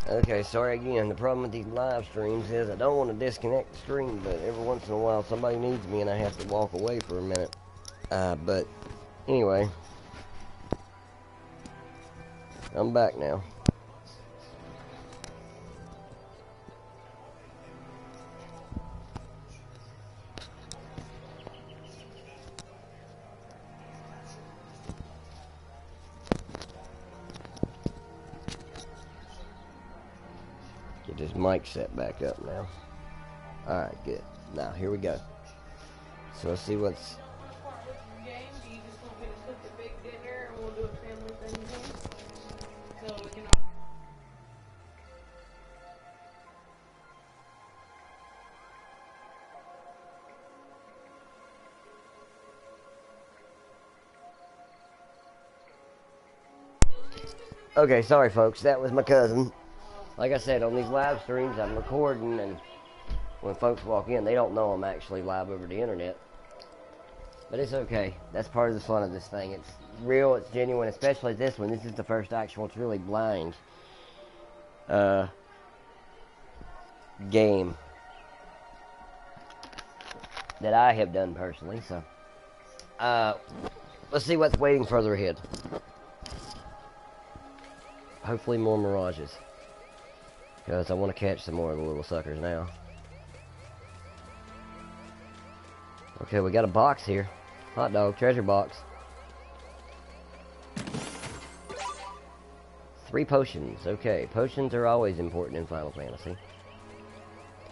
A: Okay, sorry again. The problem with these live streams is I don't want to disconnect the stream, but every once in a while somebody needs me and I have to walk away for a minute. But anyway, I'm back now. Get this mic set back up now. Alright, good. Now, here we go. So let's see what's... Okay, sorry folks, that was my cousin. Like I said, on these live streams, I'm recording, and when folks walk in, they don't know I'm actually live over the internet. But it's okay. That's part of the fun of this thing. It's real, it's genuine, especially this one. This is the first actual truly blind game that I have done personally. So, let's see what's waiting further ahead. Hopefully more Mirages. Because I want to catch some more of the little suckers now. Okay, we got a box here. Hot dog, treasure box. 3 potions. Okay, potions are always important in Final Fantasy.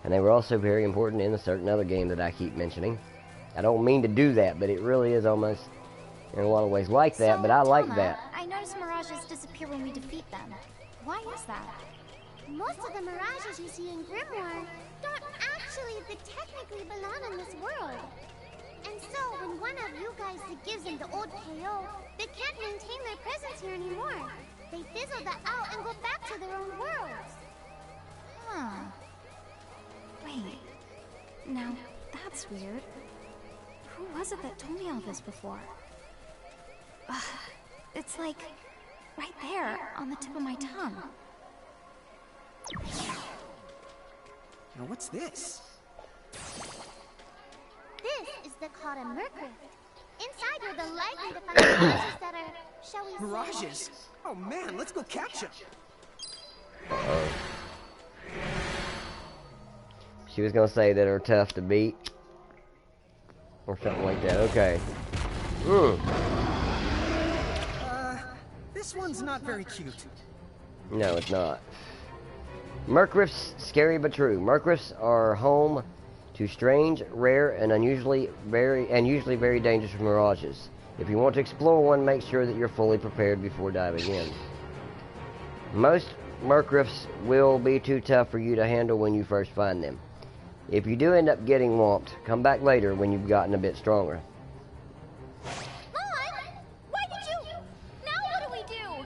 A: And they were also very important in a certain other game that I keep mentioning. I don't mean to do that, but it really is almost in a lot of ways like that, but I like
E: Tama,
A: that.
E: I notice mirages disappear when we defeat them. Why is that?
C: Most of the mirages you see in Grimoire don't actually technically belong in this world. And so, when one of you guys gives them the old KO, they can't maintain their presence here anymore. They fizzle out and go back to their own worlds.
E: Huh. Wait. Now, that's weird. Who was it that told me all this before? It's like right there on the tip of my tongue.
D: Now what's this?
C: This is the called a Mercrift. Inside you're the likely to find mirages that are, shall we say...
D: Mirages? Oh man, let's go catch them.
A: She was gonna say that are tough to beat. Or something like that. Okay.
D: This one's not very cute.
A: No, it's not. Mercryfts, scary but true. Mercryfts are home to strange, rare, and usually very dangerous mirages. If you want to explore one, make sure that you're fully prepared before diving in. Most Mercryfts will be too tough for you to handle when you first find them. If you do end up getting whomped, come back later when you've gotten a bit stronger.
C: Mom! Why did you... Now what do we do?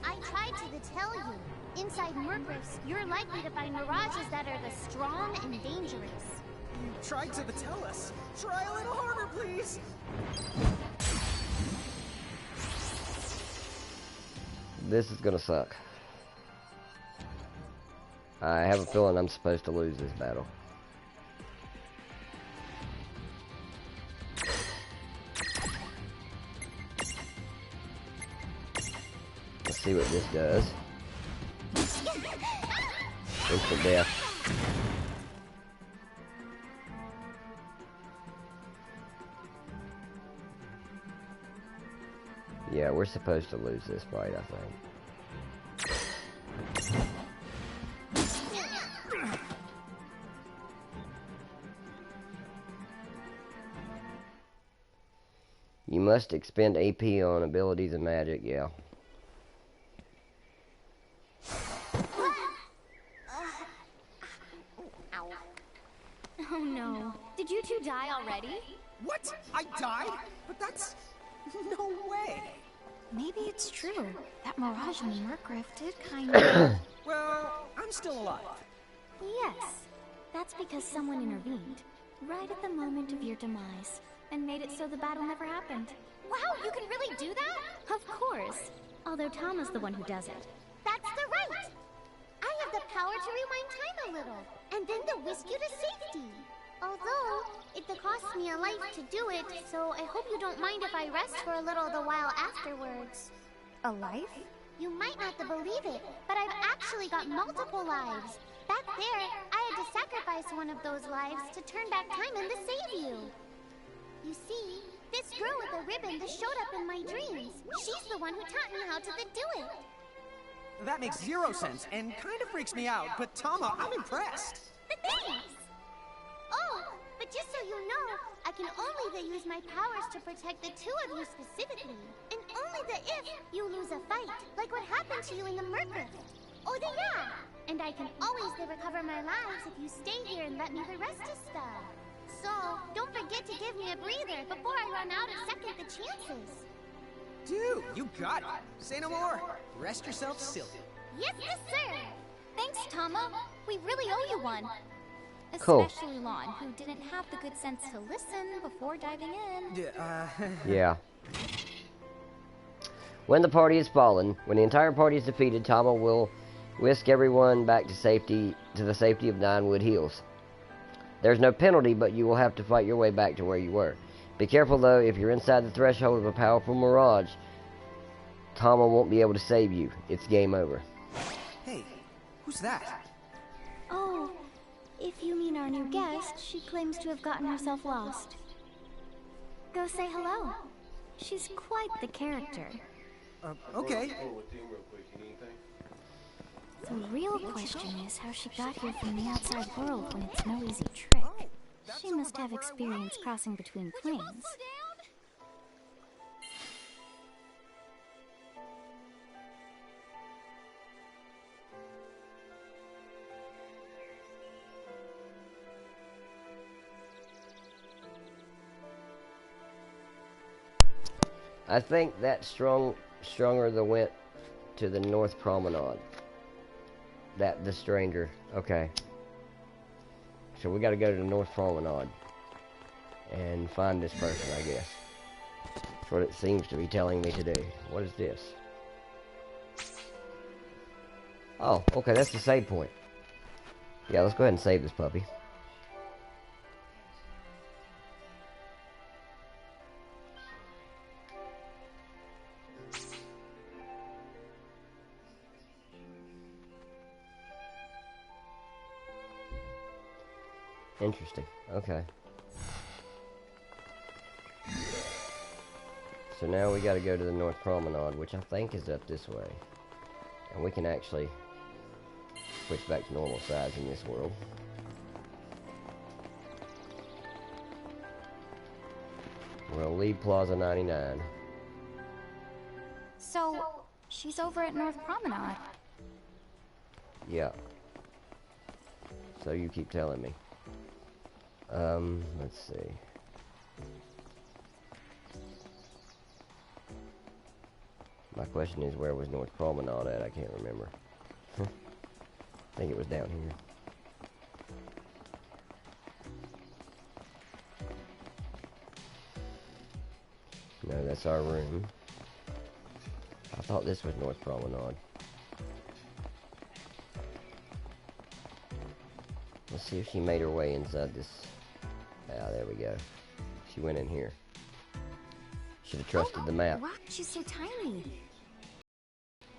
C: I tried to tell you. Inside Mercryfts, you're likely to find mirages that are the strong and dangerous.
D: You tried to tell us. Try a little harder, please.
A: This is gonna suck. I have a feeling I'm supposed to lose this battle. Let's see what this does. Instant death. Yeah, we're supposed to lose this fight, I think. You must expend AP on abilities and magic, yeah.
B: Oh no. Did you two die already?
D: What? I died? But that's... no way.
E: Maybe it's true. That mirage in Mercryft did kind of...
D: Well, I'm still alive.
B: Yes. That's because someone intervened. Right at the moment of your demise. And made it so the battle never happened.
C: Wow, you can really do that?
B: Of course. Although Tama's the one who does it.
C: That's the right! I have the power to rewind time a little, and then to whisk you to safety. Although, it costs me a life to do it, so I hope you don't mind if I rest for a little the while afterwards.
E: A life?
C: You might not believe it, but I've actually got multiple lives. Back there, I had to sacrifice one of those lives to turn back time and to save you. You see, this girl with the ribbon that showed up in my dreams, she's the one who taught me how to do it.
D: That makes zero sense and kind of freaks me out, but Tama, I'm impressed.
C: Thanks! Oh, but just so you know, I can only use my powers to protect the two of you specifically. And only if you lose a fight, like what happened to you in the Mercryft. Oh, yeah! And I can always recover my lives if you stay here and let me the rest of stuff. So, don't forget to give me a breather before I run out of second the chances.
D: Dude, you got it. Say no more. Rest yourself silly.
C: Yes, sir!
B: Thanks, Tama. We really owe you one.
A: Cool.
B: Especially Lon, who didn't have the good sense to listen before diving in.
A: Yeah. When the party is fallen, when the entire party is defeated, Tama will whisk everyone back to safety, to the safety of Ninewood Hills. There's no penalty, but you will have to fight your way back to where you were. Be careful though, if you're inside the threshold of a powerful mirage, Tama won't be able to save you. It's game over.
D: Hey, who's that?
B: Oh, if you mean our new guest, she claims to have gotten herself lost. Go say hello. She's quite the character.
D: Okay.
B: The real question is how she got here from the outside world when it's no easy trick. She must have experience crossing between planes.
A: I think that stronger the went to the North Promenade. That the stranger. Okay. So we got to go to the North Promenade and find this person, I guess. That's what it seems to be telling me to do. What is this? Oh, okay, that's the save point. Yeah, let's go ahead and save this puppy. Interesting. Okay. So now we gotta go to the North Promenade, which I think is up this way. And we can actually switch back to normal size in this world. We're gonna leave Plaza 99.
E: So, she's over at North Promenade.
A: Yeah. So you keep telling me. Let's see. My question is, where was North Promenade at? I can't remember. I think it was down here. No, that's our room. I thought this was North Promenade. Let's see if she made her way inside this. Ah, there we go. She went in here. Should have trusted the map.
E: Wow, she's so tiny.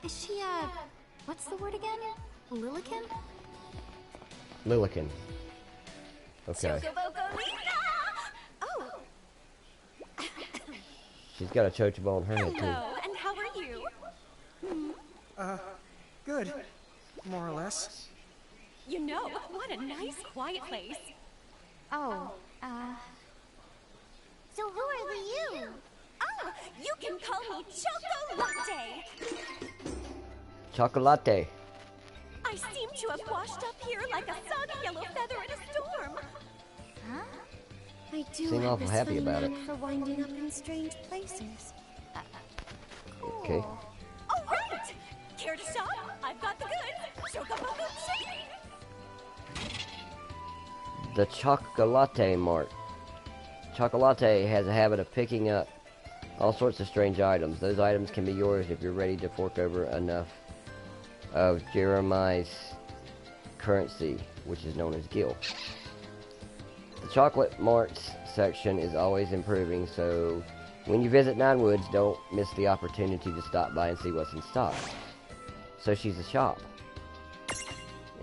E: Is she, what's the word again? Lilican?
A: Lilican. Okay.
C: Oh,
A: She's got a chochobo on her head, too.
C: hello, and how are you?
D: Good. More or less.
C: You know, what a nice, quiet place.
E: Oh,
C: So who are the you? Oh, you can call me Choco Latte.
A: Chocolate.
C: I seem to have washed up here like a soggy yellow feather in a storm.
E: huh? I do
A: Seem
E: have
A: awful
E: this
A: happy
E: funny
A: about
E: knack
A: it.
E: for winding up in strange places.
A: Okay.
C: All right. Care to shop? I've got the goods. Chocobo shake.
A: The Chocolate Mart. Chocolate has a habit of picking up all sorts of strange items. Those items can be yours if you're ready to fork over enough of Jeremiah's currency, which is known as gil. The Chocolate Mart's section is always improving, so when you visit Nine Woods, don't miss the opportunity to stop by and see what's in stock. So she's a shop.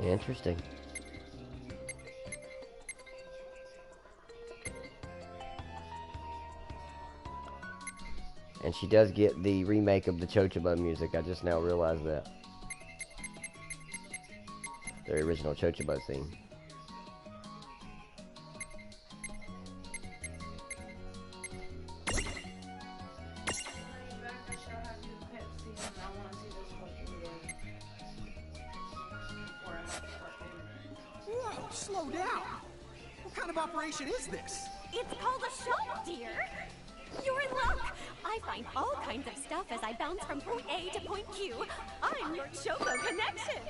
A: Interesting. And she does get the remake of the Chochobo music. I just now realized that. The original Chochobo theme.
D: Whoa, slow down. What kind of operation is this?
C: It's called a shop, dear. You're in luck. I find all kinds of stuff as I bounce from point A to point Q. I'm your Choco connection.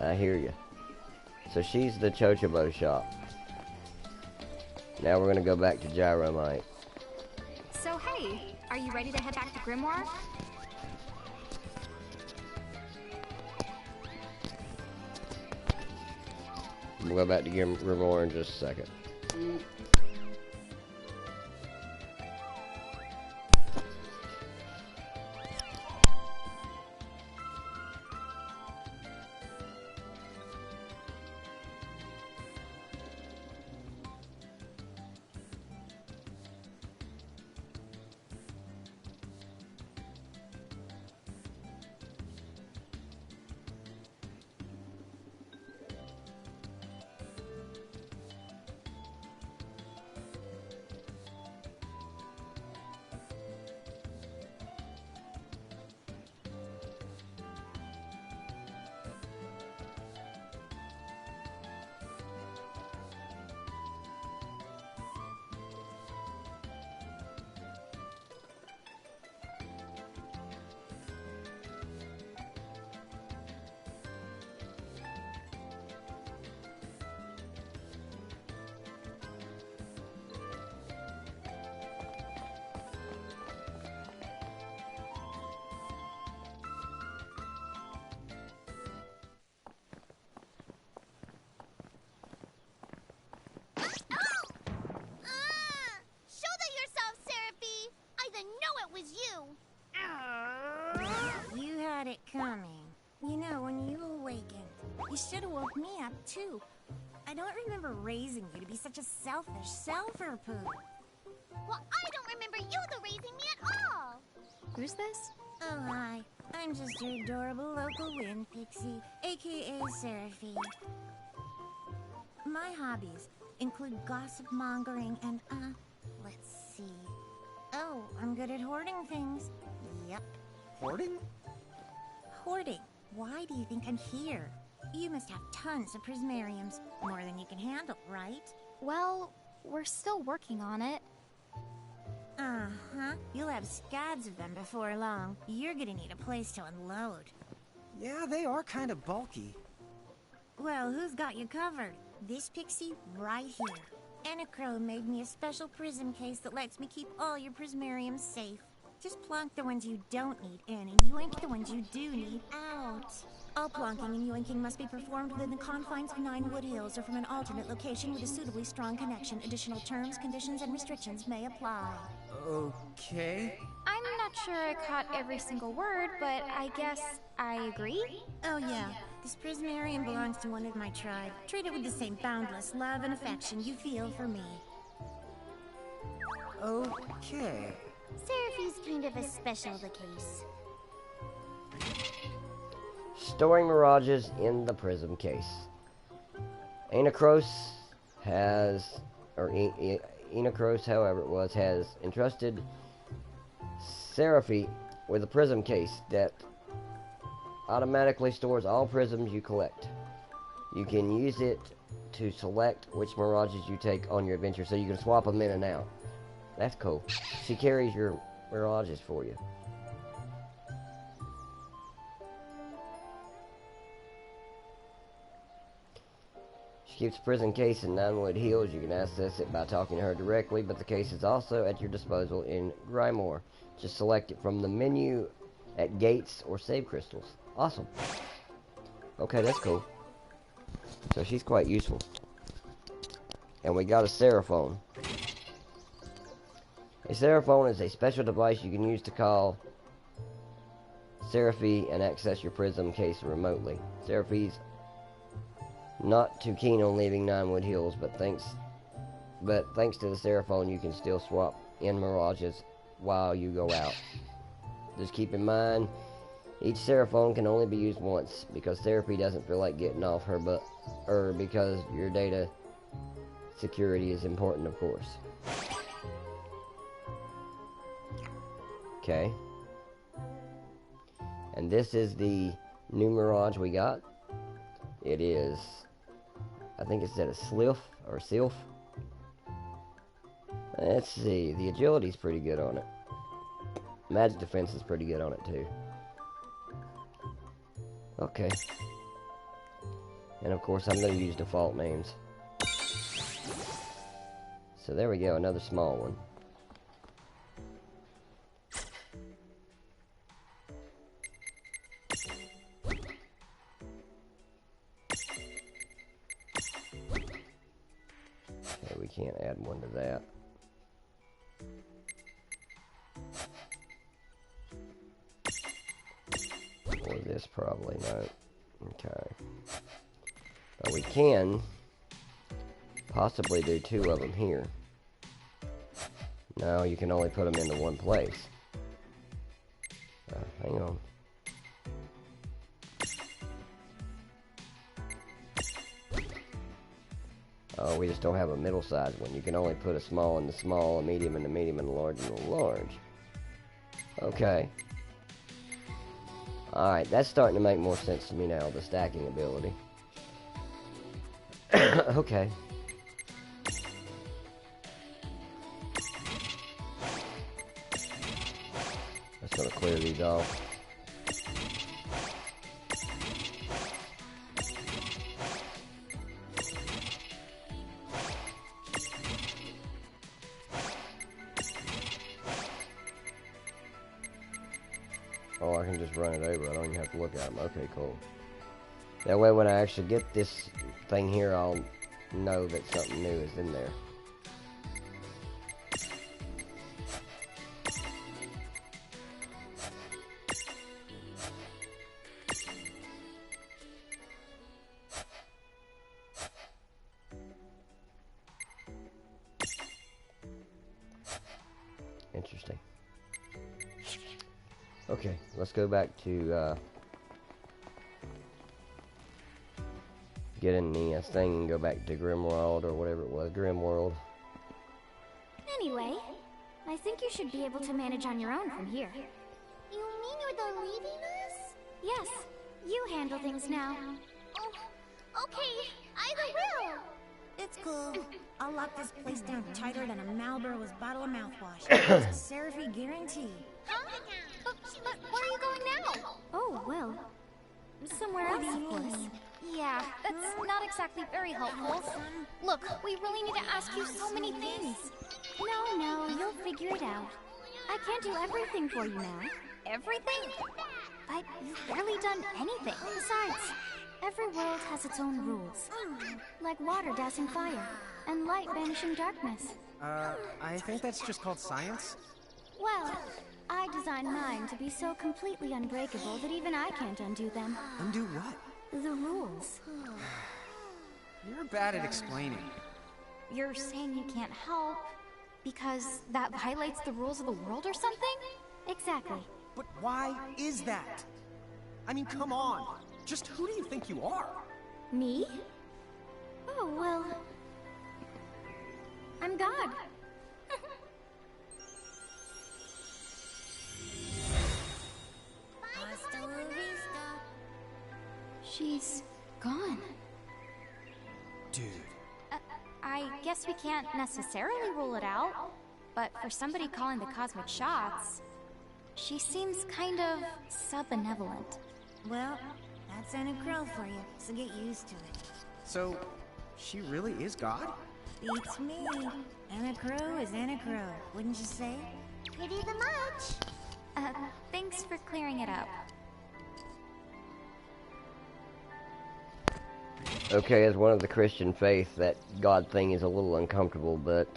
A: I hear you. So she's the Chochobo shop. Now we're gonna go back to Gyromite.
E: So hey, are you ready to head back to Grimoire?
A: We'll go back to Grimoire in just a second.
C: should have woke me up, too. I don't remember raising you to be such a selfish self-poo. Well, I don't remember you raising me at all!
E: Who's this?
C: Oh, hi. I'm just your adorable local wind pixie, aka Seraphie. My hobbies include gossip mongering and, let's see. Oh, I'm good at hoarding things. Yep.
D: Hoarding?
C: Hoarding. Why do you think I'm here? You must have tons of prismariums. More than you can handle, right?
E: Well, we're still working on it.
C: Uh-huh. You'll have scads of them before long. You're gonna need a place to unload.
D: Yeah, they are kind of bulky.
C: Well, who's got you covered? This pixie right here. Anachrome made me a special prism case that lets me keep all your prismariums safe. Just plonk the ones you don't need in and yoink the ones you do need out. All plonking and yoinking must be performed within the confines of 9 Wood Hills or from an alternate location with a suitably strong connection. Additional terms, conditions, and restrictions may apply.
D: Okay.
E: I'm not sure I caught every single word, but I guess I agree.
C: Oh yeah, this prismarium belongs to one of my tribe. Treat it with the same boundless love and affection you feel for me.
D: Okay.
B: Seraphie's kind of a special case.
A: Storing mirages in the prism case. Anachrome has, or Anachrome, however it was, has entrusted Seraphie with a prism case that automatically stores all prisms you collect. You can use it to select which mirages you take on your adventure, so you can swap them in and out. That's cool. She carries your mirages for you. She keeps a prison case in 9 Wood Hills. You can access it by talking to her directly, but the case is also at your disposal in Grimoire. Just select it from the menu at Gates or Save Crystals. Awesome. Okay, that's cool. So she's quite useful. And we got a Seraphone. A Seraphone is a special device you can use to call Seraphie and access your prism case remotely. Seraphie's not too keen on leaving 9 Wood Hills, but thanks to the Seraphone, you can still swap in mirages while you go out. Just keep in mind, each Seraphone can only be used once, because Seraphie doesn't feel like getting off her butt, or because your data security is important, of course. Okay. And this is the new mirage we got. It is, I think it said a Sylph or Sylph. Let's see, the agility's pretty good on it. Magic defense is pretty good on it too. Okay. And of course I'm going to use default names. So there we go, another small one. Okay, we can't add one to that. Or this probably, no. Okay. But we can possibly do 2 of them here. No, you can only put them into one place. Hang on. Oh, we just don't have a middle-sized one. You can only put a small in the small, a medium in the medium, and a large in the large. Okay. Alright, that's starting to make more sense to me now, the stacking ability. Okay. Just gonna clear these off. Oh, I can just run it over. I don't even have to look at them. Okay, cool. That way when I actually get this thing here, I'll know that something new is in there. Okay, let's go back to get in the thing and go back to Grimworld or whatever it was, Grimworld.
B: Anyway, I think you should be able to manage on your own from here.
C: You mean you're the leading us?
B: Yes, you handle things now.
C: Oh, okay, either will.
F: It's cool. I'll lock this place down tighter than a Marlboro's bottle of mouthwash. It's a Seraphy guarantee.
C: Huh?
B: But where are you going now? Oh, well, somewhere else, of course.
E: Yeah, that's not exactly very helpful. Look, we really need to ask you so many things.
B: No, you'll figure it out. I can't do everything for you now.
E: Everything?
B: But you've barely done anything. Besides, every world has its own rules. Like water dousing fire, and light banishing darkness.
D: I think that's just called science.
B: Well, I designed mine to be so completely unbreakable that even I can't undo them.
D: Undo what?
B: The rules.
D: You're bad at explaining.
E: You're saying you can't help because that violates the rules of the world or something?
B: Exactly.
D: But why is that? I mean, come on. Just who do you think you are?
B: Me? Oh, well... I'm God.
C: Hasta la vista.
E: She's gone.
D: Dude.
E: I guess we can't necessarily rule it out, but for somebody calling the cosmic shots, she seems kind of sub-benevolent.
F: Well, that's Anna Crow for you, so get used to it.
D: So, she really is God?
F: Beats me. Anna Crow is Anna Crow, wouldn't you say?
C: Pretty the much.
E: Thanks for clearing it up.
A: Okay, as one of the Christian faith, that God thing is a little uncomfortable, but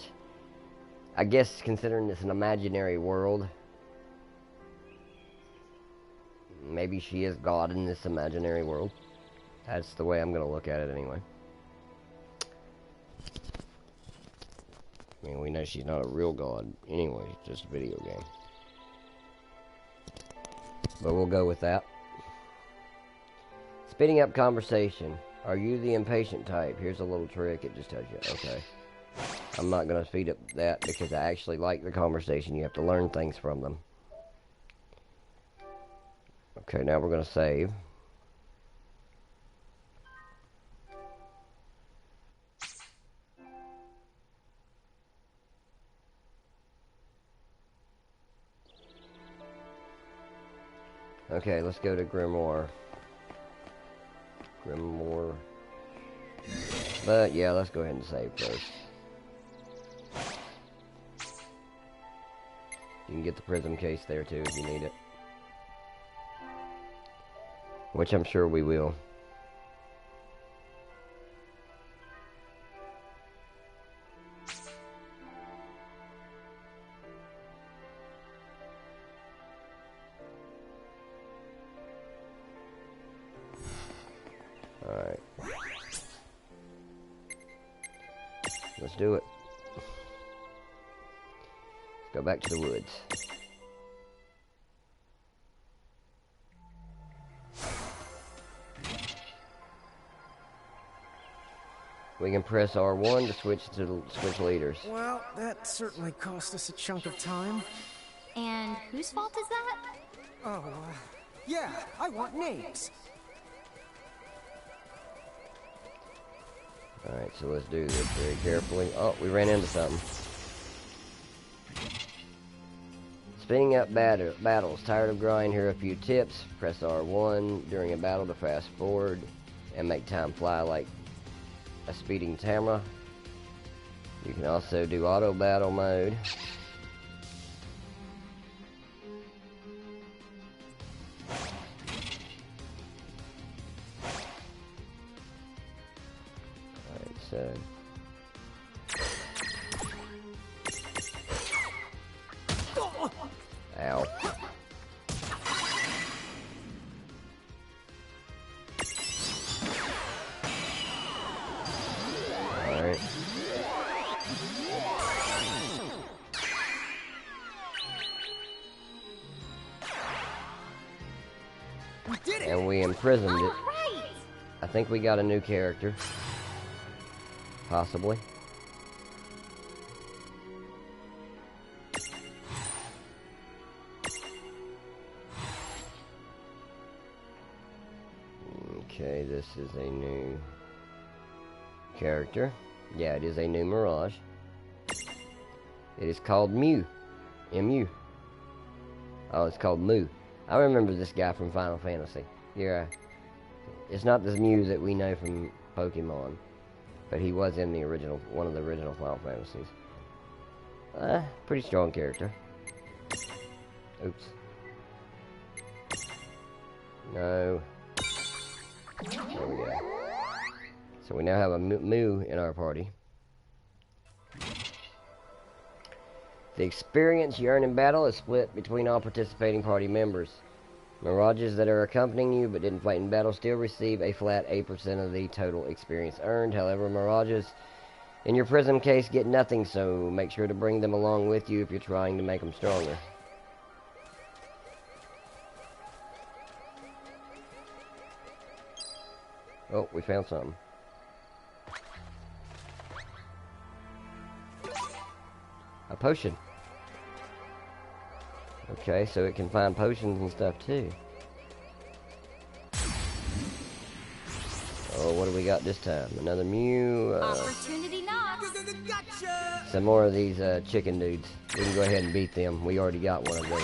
A: I guess considering it's an imaginary world, maybe she is God in this imaginary world. That's the way I'm going to look at it anyway. I mean, we know she's not a real God anyway, it's just a video game. But we'll go with that. Speeding up conversation. Are you the impatient type? Here's a little trick, it just tells you. Okay. I'm not going to speed up that because I actually like the conversation. You have to learn things from them. Okay, now we're going to save. Okay, let's go to Grimoire. Grimoire. But yeah, let's go ahead and save first. You can get the prism case there too if you need it. Which I'm sure we will. Alright. Let's do it. Let's go back to the woods. We can press R1 to switch leaders.
D: Well, that certainly cost us a chunk of time.
E: And whose fault is that?
D: Oh, yeah, I want names.
A: Alright, so let's do this very carefully. Oh, we ran into something. Speeding up battles. Tired of grinding? Here are a few tips. Press R1 during a battle to fast forward and make time fly like a speeding camera. You can also do auto battle mode. Alright, so ow. Alright. imprisoned it.
C: Right.
A: I think we got a new character. Possibly. Okay, this is a new character. Yeah, it is a new Mirage. It is called Mew. M-U. Oh, it's called Moo. I remember this guy from Final Fantasy. Yeah. It's not the Mew that we know from Pokemon, but he was in the original, one of the original Final Fantasies. Pretty strong character. Oops. No. There we go. So we now have a Moo in our party. The experience you earn in battle is split between all participating party members. Mirages that are accompanying you but didn't fight in battle still receive a flat 8% of the total experience earned. However, Mirages in your Prism case get nothing, so make sure to bring them along with you if you're trying to make them stronger. Oh, we found something. A potion. Okay, so it can find potions and stuff too. Oh, what do we got this time? Another Mew.
E: Opportunity knocks.
D: Gotcha!
A: Some more of these chicken dudes. We can go ahead and beat them. We already got one of those.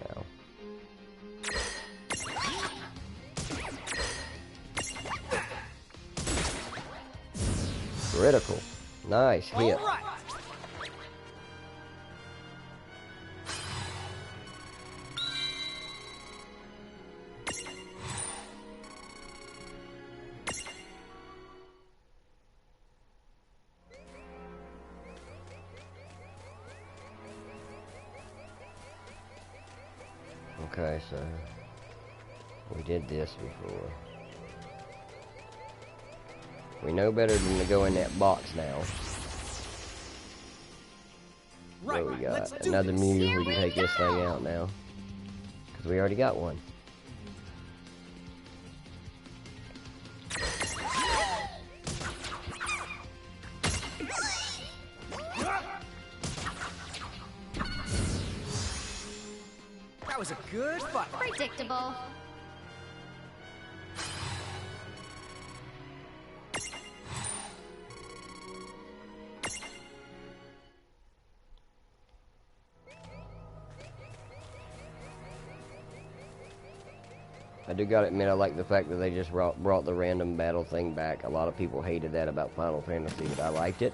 A: Now. Critical. Nice hit.
D: All right.
A: Okay, so we did this before. We know better than to go in that box now.
D: Right,
A: What we
D: let's
A: got?
D: do
A: Another
D: this.
A: Mew. We can take this thing out now. Because we already got one.
D: That was a good fight.
E: Predictable.
A: I do gotta admit, I like the fact that they just brought the random battle thing back. A lot of people hated that about Final Fantasy, but I liked it.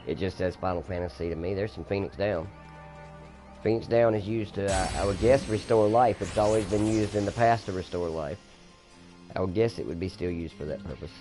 A: It just says Final Fantasy to me. There's some Phoenix Down. Phoenix Down is used to, I would guess, restore life. It's always been used in the past to restore life. I would guess it would be still used for that purpose.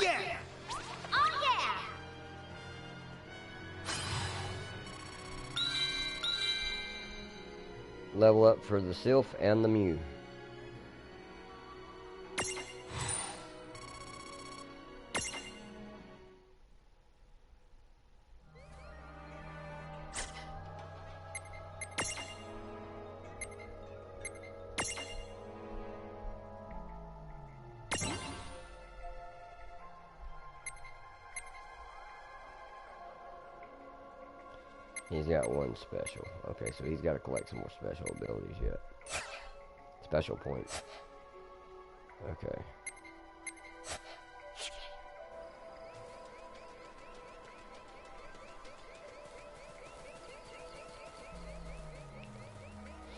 D: Yeah!
C: Oh yeah!
A: Level up for the Sylph and the Mew. He's got one special. Okay, so he's got to collect some more special abilities yet. Special points. Okay.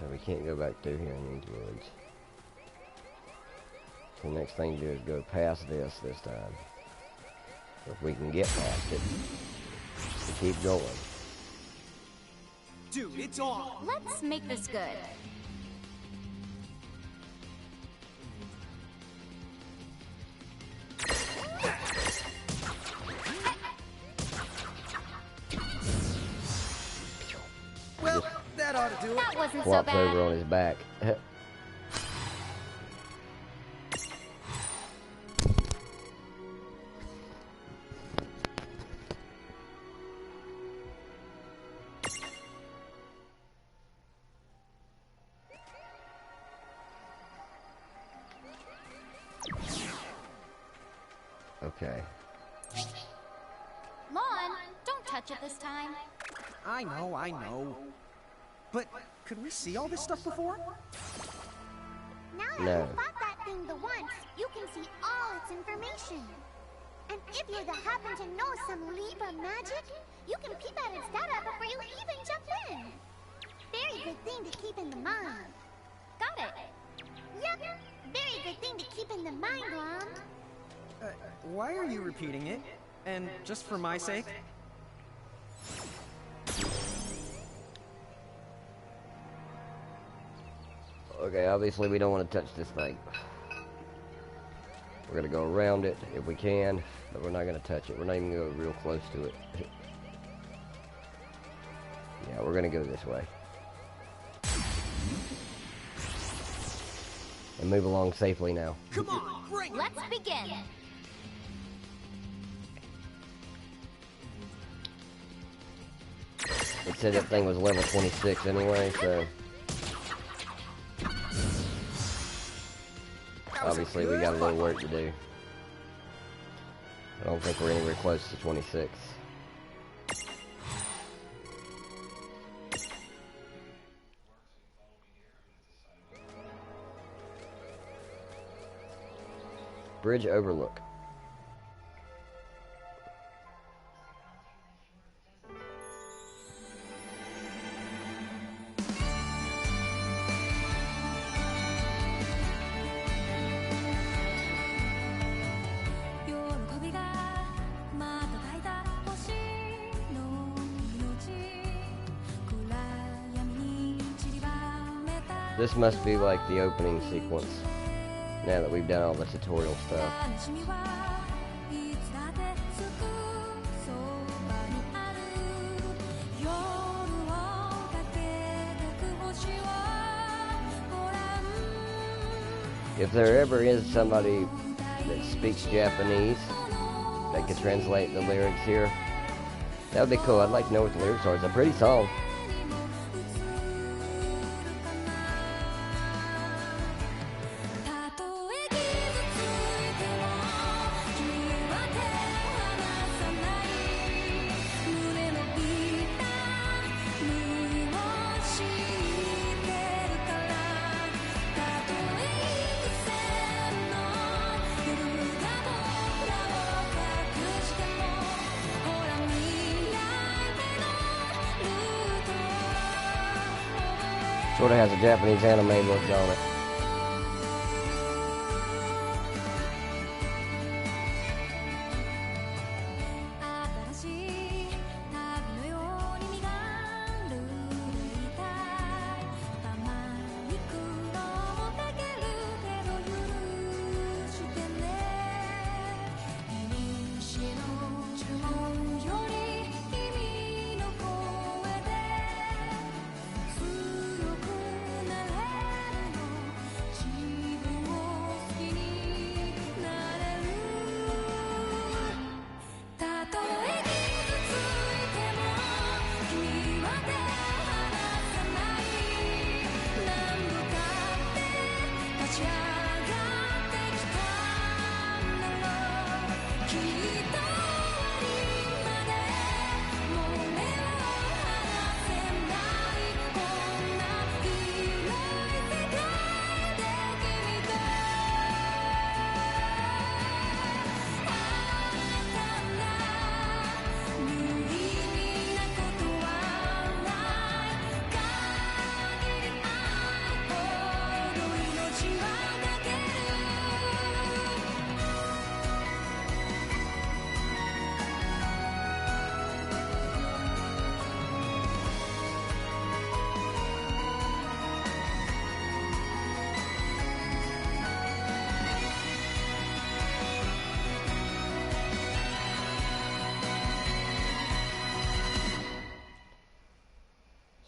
A: So we can't go back through here in these woods. The next thing to do is go past this time. If we can get past it, we keep going.
D: Dude, it's on.
E: Let's make this good.
D: Well, that ought to do it.
E: That wasn't so
A: Flops
E: bad.
A: over on his back. Okay.
E: Lon, don't touch it this time.
D: I know. But could we see all this stuff before?
C: Now that
A: No.
C: you fought that thing the once, you can see all its information. And if you happen to know some Libra magic, you can peep at its data before you even jump in. Very good thing to keep in the mind.
E: Got it.
C: Yep, very good thing to keep in the mind, Lom.
D: Why are you repeating it? And just for my sake?
A: Okay, obviously we don't want to touch this thing. We're going to go around it if we can, but we're not going to touch it. We're not even going to go real close to it. Yeah, we're going to go this way. And move along safely now.
D: Come on, bring it!
E: Let's begin.
A: It said that thing was level 26 anyway, so... Obviously we got a little work to do. I don't think we're anywhere close to 26. Bridge overlook. This must be like the opening sequence, now that we've done all the tutorial stuff. If there ever is somebody that speaks Japanese that could translate the lyrics here, that would be cool. I'd like to know what the lyrics are. It's a pretty song. Sort of has a Japanese anime look on it.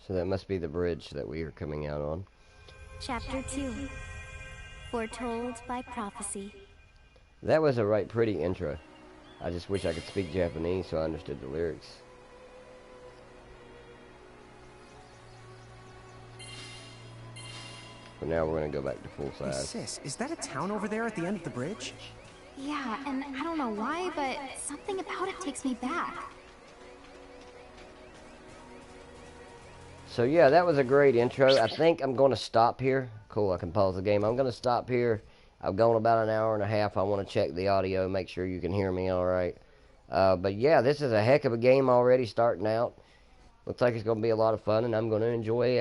A: So that must be the bridge that we are coming out on.
B: Chapter 2. Foretold by Prophecy.
A: That was a right pretty intro. I just wish I could speak Japanese so I understood the lyrics. But now we're going to go back to full
D: Hey,
A: size.
D: sis, is that a town over there at the end of the bridge?
E: Yeah, and I don't know why, but something about it takes me back.
A: So yeah, that was a great intro. I think I'm going to stop here. Cool, I can pause the game. I'm going to stop here. I've gone about an hour and a half. I want to check the audio, make sure you can hear me all right. But yeah, this is a heck of a game already starting out. Looks like it's going to be a lot of fun, and I'm going to enjoy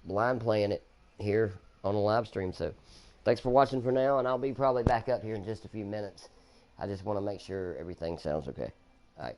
A: line playing it here on the live stream. So thanks for watching for now, and I'll be probably back up here in just a few minutes. I just want to make sure everything sounds okay. All right.